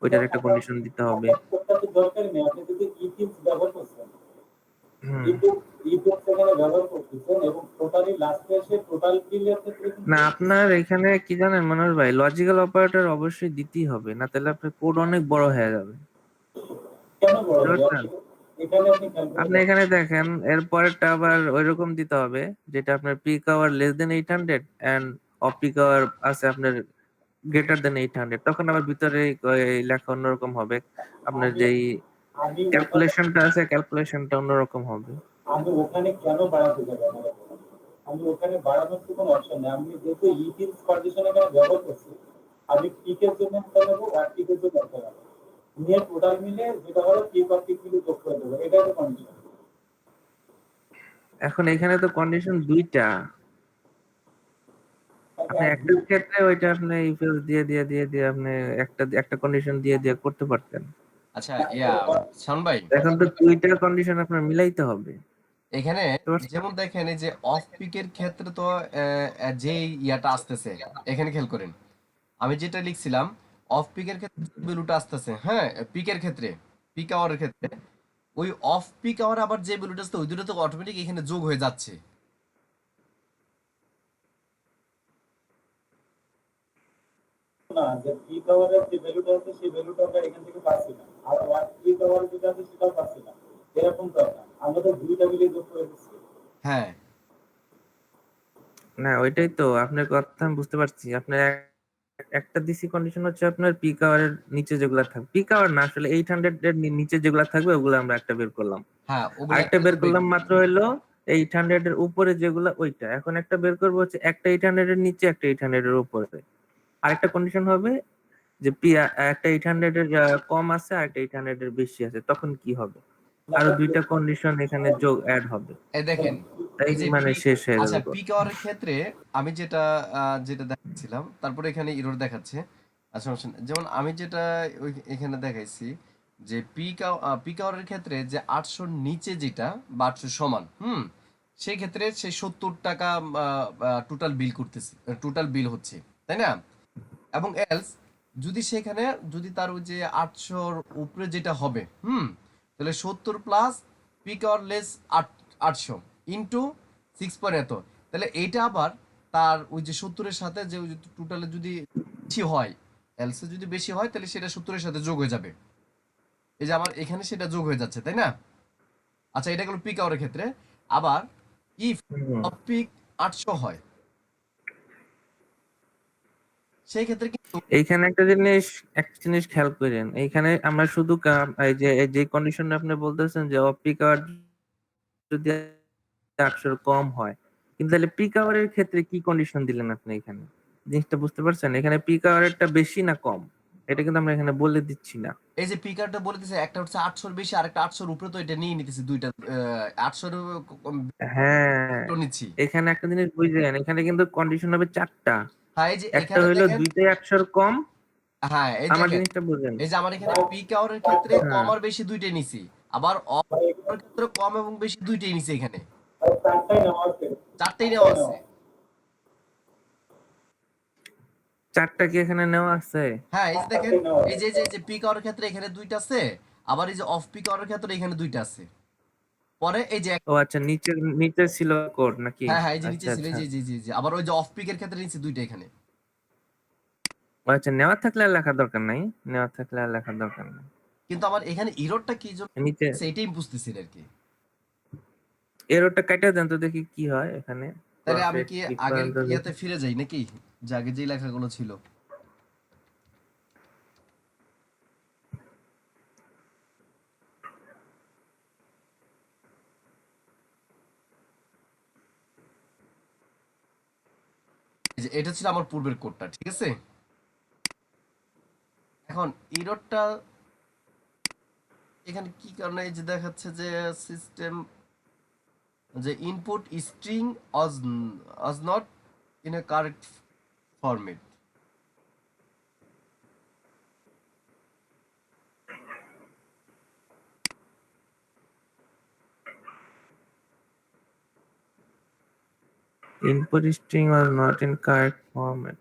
ওইটার একটা কন্ডিশন দিতে হবে। ওটা তো দরকার নেই, আপনি যদি ইপিএস ব্যবহার করছেন, হুম। ইপিএস এখানে ব্যবহার করতেছেন এবং টোটালি লাস্টে এসে টোটাল বিলের ক্ষেত্রে না আপনার এখানে কি জানেন মনোহর ভাই, লজিক্যাল অপারেটর অবশ্যই দিতেই হবে, না তাহলে আপনার কোড অনেক বড় হয়ে যাবে। কেন বড় হবে? বুঝতে পারছেন? এখানে আপনি খেয়াল করে আপনি এখানে দেখেন এরপরেরটা আবার ওইরকম দিতে হবে যেটা আপনার peak hour less than 800 and off peak hour আছে আপনার গ্রেটার দেন 800, তখন আবার ভিতরে ওই লেখা অন্যরকম হবে। আপনার যেই আমি ক্যালকুলেশনটা আছে ক্যালকুলেশনটা অন্যরকম হবে। আমি ওখানে কেন বাড়াতে যাবো? আমি ওখানে বাড়ানোর তো কোনো অপশন নেই। আমি যেহেতু ইপিএস কন্ডিশন এখানে ব্যবহার করছি, আমি পিকের জন্য একটা নেবো আর পিকের জন্য একটা নেবো, নিয়ে টোটাল মিলে যেটা হলো পিক আর পিক মিলে যোগ করে দেবো, এটাই তো কন্ডিশন। এখন এখানে তো কন্ডিশন দুইটা, আপনি একটা ক্ষেত্রে ওইটা আপনি ইফেলস দিয়ে দিয়ে দিয়ে দিয়ে আপনি একটা একটা কন্ডিশন দিয়ে দিয়ে করতে পারতেন। আচ্ছা শাওন ভাই, এখন তো দুইটা কন্ডিশন আপনার মিলাইতে হবে। এখানে যেমন দেখেন এই যে অফ পিকের ক্ষেত্রে তো যে ইয়াটা আসতেছে, এখানে খেয়াল করেন আমি যেটা লিখছিলাম অফ পিকের ক্ষেত্রে ভ্যালুটা আসতেছে, হ্যাঁ পিকের ক্ষেত্রে পিক আওয়ারের ক্ষেত্রে ওই অফ পিক আওয়ার আবার যে ভ্যালুটা আসছে ওই দুটো তো অটোমেটিক এখানে যোগ হয়ে যাচ্ছে। না, যে পিক আওয়ারের যে ভ্যালুটা আছে সেই ভ্যালুটা আমরা এখান থেকে পাচ্ছি না, আর ওয়াট পিক আওয়ার যেটা আছে সেটাও পাচ্ছি না, এরকম তো না, আমরা তো দুইটা মিলে যোগ করে দিচ্ছি। হ্যাঁ না ওইটাই তো আপনার কথা আমি বুঝতে পারছি। আপনার একটা ডিসি কন্ডিশন হচ্ছে আপনার পিক আওয়ারের নিচে যেগুলা থাকবে, পিক আওয়ার না আসলে 800 এর নিচে যেগুলা থাকবে ওগুলো আমরা একটা বের করলাম, হ্যাঁ আরেকটা বের করলাম মাত্র হলো 800 এর উপরে যেগুলা ওইটা। এখন একটা বের করবো হচ্ছে একটা 800 এর নিচে একটা 800 এর উপরে। আরেকটা কন্ডিশন হবে যে একটা 800 এর কম আছে আর একটা 800 এর বেশি আছে, তখন কি হবে? আরো দুইটা কন্ডিশন এখানে যোগ অ্যাড হবে, এই দেখেন তাই এই যে মানে শেষ হয়ে আচ্ছা যাবে। পিক আওয়ারের ক্ষেত্রে আমি যেটা যেটা দেখাচ্ছিলাম তারপরে এখানে এরর দেখাচ্ছে। আচ্ছা যেমন আমি যেটা এখানে দেখাইছি যে পিক আওয়ারের ক্ষেত্রে যে 800 নিচে যেটা বা 800 সমান সেই ক্ষেত্রে সে 70 টাকা টোটাল বিল করতেছে, টোটাল বিল হচ্ছে, তাই না? এবং এলস যদি সেখানে যদি তার ওই যে 800 উপরে যেটা হবে তাহলে 70 plus peak hour less 800 into 6 point এত, তাহলে এইটা আবার তার ওই যে 70 এর সাথে যে টোটালে যদি বেশি হয়, এলসে যদি বেশি হয় তাহলে সেটা 70 এর সাথে যোগ হয়ে যাবে। এই যে আমার এখানে সেটা যোগ হয়ে যাচ্ছে, তাই না? আচ্ছা এটা গেল পিক আওয়ারের ক্ষেত্রে। আবার ইফ অফ পিক 800 হয় সেই ক্ষেত্রে কিন্তু এইখানে একটা জিনিস খেয়াল করেন, এইখানে আমরা শুধু এই যে কন্ডিশনে আপনি বলতেছেন যে অফ পিক আওয়ার যদি 800 কম হয়, কিন্তু তাহলে পিক আওয়ারের ক্ষেত্রে কি কন্ডিশন দিলেন আপনি? এখানে জিনিসটা বুঝতে পারছেন, এখানে পিক আওয়ারটা বেশি না কম এটা কিন্তু আমরা এখানে বলে দিচ্ছি না। এই যে পিকারটা বলে দিছে একটা হচ্ছে 800 বেশি আর একটা 800 উপরে, তো এটা নিয়ে নিতেছি দুইটা 800 হ্যাঁ নিচ্ছি। এখানে একটা জিনিস বুঝলেন, এখানে কিন্তু কন্ডিশন হবে চারটা। হ্যাঁ এই যে একটা এখানে হইলো দেখেন দুইটাই 800 কম, হ্যাঁ এই আমার দেখেন, জিনিসটা বুঝেন। এই যে আমার এখানে পিক আওয়ারের ক্ষেত্রে হ্যাঁ। কম আর বেশি দুইটাই নিছি, আবার অফ আওয়ারের ক্ষেত্রে কম এবং বেশি দুইটাই নিছি, এখানে চারটাই নেওয়া আছে। চারটেই নেওয়া আছে। চারটা কি এখানে নেওয়া আছে? হ্যাঁ এই যে দেখেন, এই যে পিক আওয়ারের ক্ষেত্রে এখানে দুইটা আছে, আবার এই যে অফ পিক আওয়ারের ক্ষেত্রে এখানে দুইটা আছে। পরে এই যে ও আচ্ছা, নিচে ছিল কোড নাকি? হ্যাঁ হ্যাঁ এই যে নিচে আচ্ছা ছিল, এই আচ্ছা। যে আবার ওই যে অফ পিকের ক্ষেত্রে নিচে দুইটা এখানে। ও আচ্ছা, নেওয়া থাকলে আর লেখার দরকার নাই, নেওয়া থাকলে আর লেখার দরকার নাই। কিন্তু আমার এখানে এররটা কি জন্য নিচে সেইটাই বুঝতেছি না আর কি। এরোটা কাটা দেন তো দেখি কি হয় এখানে। তাহলে আমি কি Click আগের করেন তো দেখি। ইয়াতে ফিরে যাই নাকি, যে আগে যে লেখাগুলো ছিল? এই যে এটা ছিল আমার পূর্বের কোডটা, ঠিক আছে? এখন এররটা এখানে কি কারণে এই যে দেখাচ্ছে যে সিস্টেম যে input string was not in a correct format. Input string was not in correct format.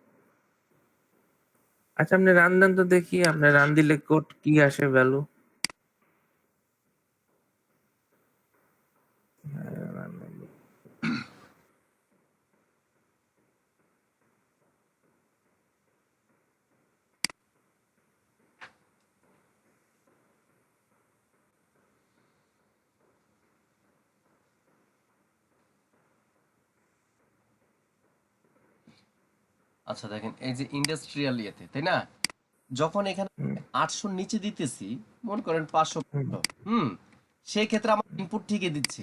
আচ্ছা, আপনি রান দেন তো দেখি, আপনি রান দিলে কোড কি আসে ভ্যালু। আচ্ছা দেখেন, এই যে ইন্ডাস্ট্রিয়াল ইয়েতে, তাই না? যখন এখানে 800 নিচে দিতেছি, মনে করেন 500, সেই ক্ষেত্রে আমার ইনপুট ঠিকই দিচ্ছে,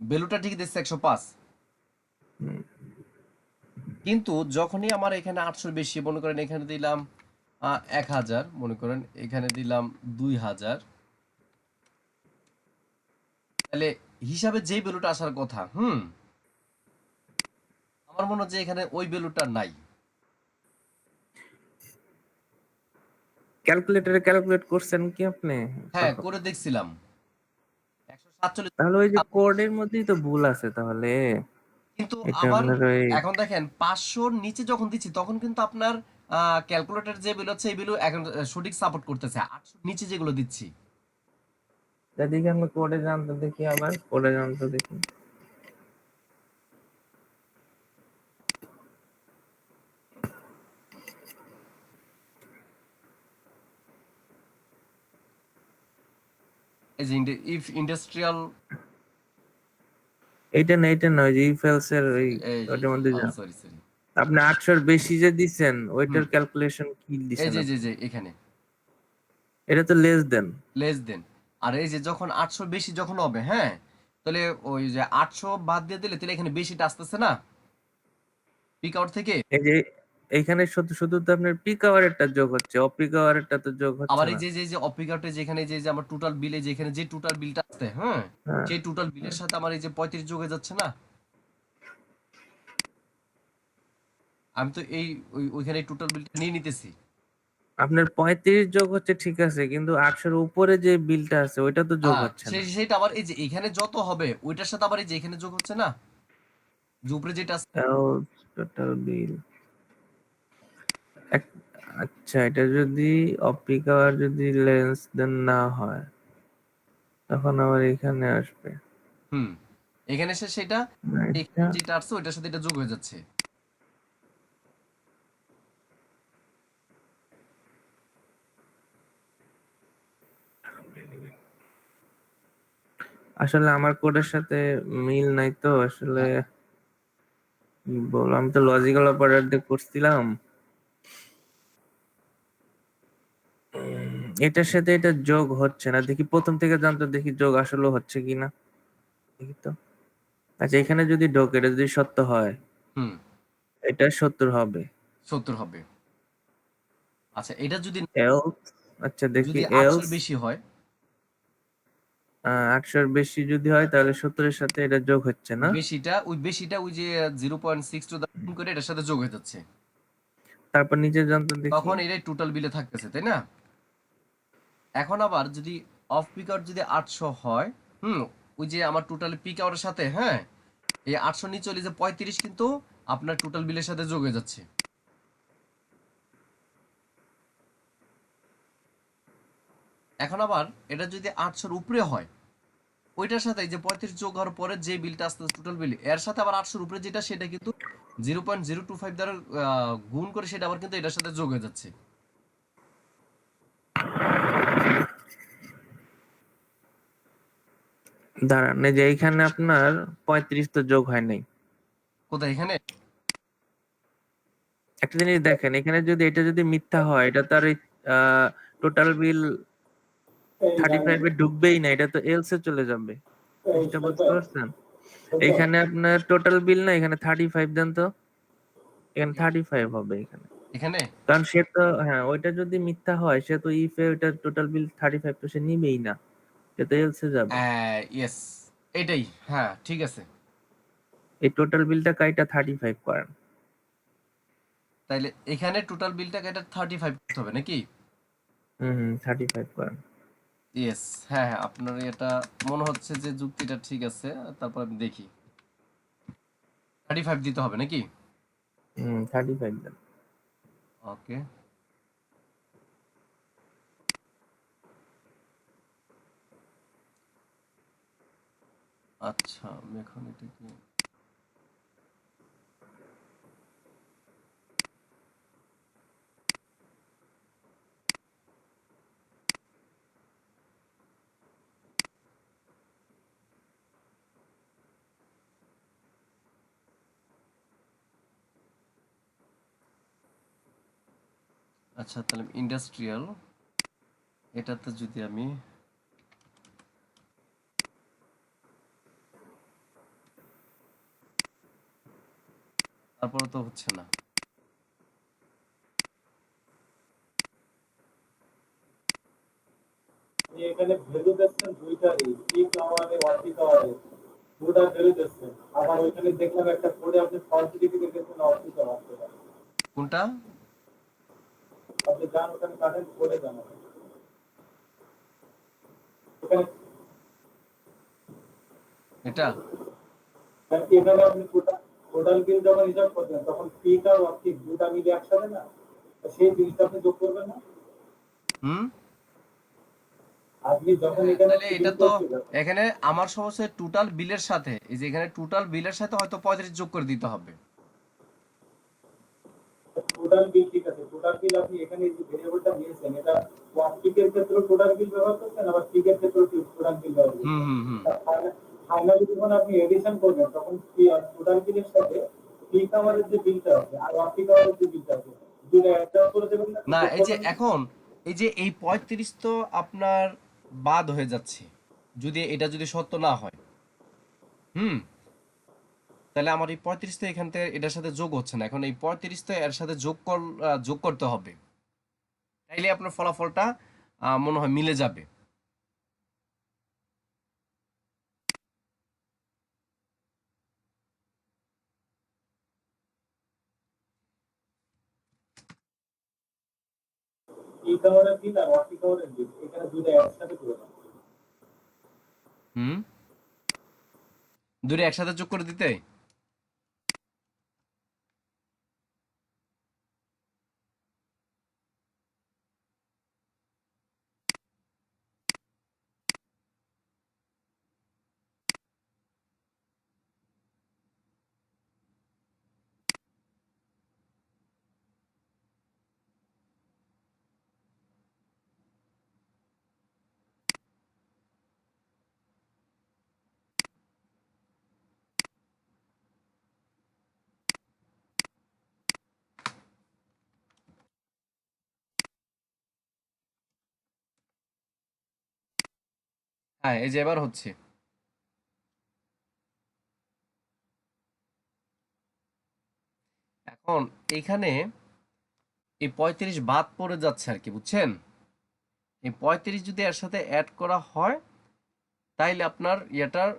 ভ্যালুটা ঠিকই দিচ্ছে 105। কিন্তু যখনই আমার এখানে 800 বেশি, মনে করেন এখানে দিলাম 1000, মনে করেন এখানে দিলাম 2000, তাহলে হিসাবে যেই ভ্যালুটা আসার কথা, আমার মনে হচ্ছে এখানে ওই ভ্যালুটা নাই। ক্যালকুলেটরে ক্যালকুলেট করছেন কি আপনি? হ্যাঁ করে দেখছিলাম 147। তাহলে ওই যে কোডের মধ্যেই তো ভুল আছে তাহলে। কিন্তু এটা আবার আপনার ওই এখন দেখেন 500 নিচে যখন দিচ্ছি তখন কিন্তু আপনার ক্যালকুলেটর যে বিল হচ্ছে এই বিল এখন সঠিক সাপোর্ট করতেছে। 800 নিচে যেগুলো দিচ্ছি, দেখি আমরা কোডে জানতে দেখি, আবার কোডে জানতে দেখি। এই যে ইফ ইন্ডাস্ট্রিয়াল, এইটা না ওই যে ইফ এলস এর ওই ওটার মধ্যে যান। সরি সরি, আপনি 800 এর বেশি যে দিবেন ওইটার ক্যালকুলেশন কি এই দিবেন? যে এখানে এটা তো লেস দেন। Less than. আর এই যে যখন 800 বেশি যখন হবে, হ্যাঁ, তাহলে ওই যে 800 বাদ দিয়ে দিলে তাহলে এখানে বেশিটা আসতেছে না পিক আউট থেকে। এই যে এইখানে শুধু তো আপনার পিক আওয়ারেরটা যোগ হচ্ছে, অফ পিক আওয়ারেরটা তো যোগ হচ্ছে আবার এই না। যে অপিক আউটে যেখানে যে আমার টোটাল বিলে যেখানে যে টোটাল বিলটা আসছে, হ্যাঁ, হ্যাঁ। সেই টোটাল বিলের সাথে আমার এই যে 35 যোগ হয়ে যাচ্ছে না। আমি তো এই ওইখানে টোটাল বিলটা নিয়ে নিতেছি। আপনার 35 যোগ হচ্ছে ঠিক আছে, কিন্তু 800 এর উপরে যে বিলটা আছে ওইটা তো যোগ হচ্ছে না। সেটা আবার এই যে এখানে যত হবে ওইটার সাথে আবার এই যে এখানে যোগ হচ্ছে না, যে উপরে যেটা আছে। Total bill. আচ্ছা, এটা যদি অফ পিক আওয়ার যদি লেস দেন না হয় তখন আবার এখানে আসবে। এখানে এসে সেটা এখানে যেটা আসছে ওইটার সাথে এটা যোগ হয়ে যাচ্ছে। আসলে আমার কোডের সাথে মিল নাই তো আসলে, বললাম তো লজিক্যাল অপারেটর দিয়ে করছিলাম, এটার সাথে এটা যোগ হচ্ছে না। দেখি প্রথম থেকে জানতো, দেখি যোগ আসলে হচ্ছে কিনা দেখি তো। আচ্ছা, এখানে যদি ঢোকে, এটা যদি সত্য হয়, এটা 70 হবে। 70 হবে। আচ্ছা, এটা যদি আচ্ছা দেখি, যদি 800 এর বেশি হয়, 800 এর বেশি যদি হয় তাহলে 70 এর সাথে এটা যোগ হচ্ছে না। বেশিটা ওই যে 0.62 দ্বারা গুণ করে এটার সাথে যোগ হয়ে যাচ্ছে। তারপর নিচের যন্ত্র দেখি। তখন এটাই টোটাল বিলে থাকতেছে, তাই না? এখন আবার যদি অফ পিক আওয়ার যদি 800 হয়, ওই যে আমার টোটাল পিক আওয়ারের সাথে, হ্যাঁ, এই 800 নিচে চলে যে 35 কিন্তু আপনার টোটাল বিলের সাথে যোগ হয়ে যাচ্ছে। এখন আবার এটা যদি 800-র উপরে হয়, ওইটার সাথে যে 35 যোগ হওয়ার পরে যে বিলটা আসতে টোটাল বিল, এর সাথে আবার 800-র উপরে যেটা, সেটা কিন্তু 0.025 দ্বারা গুণ করে সেটা আবার কিন্তু এটার সাথে যোগ হয়ে যাচ্ছে। দাঁড়ান, এই যে এইখানে আপনার 35 তো যোগ হয় নাই। কোথায়? এখানে একটা জিনিস দেখেন, এখানে যদি এটা যদি মিথ্যা হয়, এটা তার টোটাল বিল 35 এ ঢুকবেই না, এটা তো এলস এ চলে যাবে। এটা বুঝতে পারছেন? এখানে আপনার টোটাল বিল না, এখানে 35 দেন তো, এখানে 35 হবে এখানে। এখানে কারণ সে তো, হ্যাঁ, ওইটা যদি মিথ্যা হয়, সে তো ইফ এ ওইটা টোটাল বিল 35 তো সে নিবেই না, সে তো এলস এ যাবে। ইয়েস, এটাই, হ্যাঁ ঠিক আছে। এই টোটাল বিলটা কাইটা 35 করেন। তাইলে এখানে টোটাল বিলটা এটা 35 করতে হবে নাকি? 35 করেন। ইয়েস, হ্যাঁ হ্যাঁ, আপনার এটা মনে হচ্ছে যে যুক্তিটা ঠিক আছে। তারপর আমি দেখি 35 দিতে হবে নাকি? 35 দেন। ওকে, আচ্ছা আমি এখন এটাকে আচ্ছা, তাহলে ইন্ডাস্ট্রিয়াল এটাতে যদি আমি তারপরে তো হচ্ছে না। এখানে ভ্যালু দিচ্ছেন দুইটারই, পিক আওয়ারে ওয়াট পিক আওয়ারে দুটা ভ্যালু দিচ্ছেন। আবার ওইখানে দেখলাম একটা কোডে আপনি ফলস লিখে দিচ্ছেন অফ পিক আওয়ার। কোনটা? আপনি জান ওখানে কারেন্ট কোডে জানো ওখানে এটা এখানে আপনি টোটাল বিল যখন হিসাব করবেন তখন পিক আর অফ পিক দুটা মিলে একসাথে না, তো সেই জিনিসটা আপনি যোগ করবেন না। আপনি যখন এখানে তাহলে এটা তো এখানে আমার সমস্যা টোটাল বিলের সাথে, এই যে এখানে টোটাল বিলের সাথে হয়তো 35 যোগ করে দিতে হবে। টোটাল বিল ঠিক আছে, টোটাল বিল আপনি এখানে যে ভেরিয়েবলটা নিয়েছেন এটা ওয়ান পিকের ক্ষেত্রে টোটাল বিল ব্যবহার করছেন, আবার পিকের ক্ষেত্রে টোটাল বিল ব্যবহার করছেন। ফাইনালি যখন আপনি এডিশন করবেন তখন টোটাল বিলের সাথে পিক আওয়ারের যে বিলটা আছে আর ওয়ান পিক আওয়ারের যে বিলটা আছে দুটো অ্যাড করে দেবেন না? না, এই যে এখন এই যে এই 35 তো আপনার বাদ হয়ে যাচ্ছে যদি এটা যদি সত্য না হয়। তাহলে আমার এই 35 তো এখান থেকে এটার সাথে যোগ হচ্ছে না। এখন এই 35 তো এর সাথে যোগ করতে হবে, তাইলে আপনার ফলাফলটা মনে হয় মিলে যাবে। পিক আওয়ারের বিল আর ওয়ান পিক আওয়ারের বিল এখানে দুটো একসাথে করে দেন। দুটো একসাথে যোগ করে দিতে হ্যাঁ, এই যে এবার হচ্ছে। এখন এখানে এই 35 বাদ পড়ে যাচ্ছে আর কি, বুঝছেন? এই 35 যদি এর সাথে অ্যাড করা হয় তাইলে আপনার ইয়েটার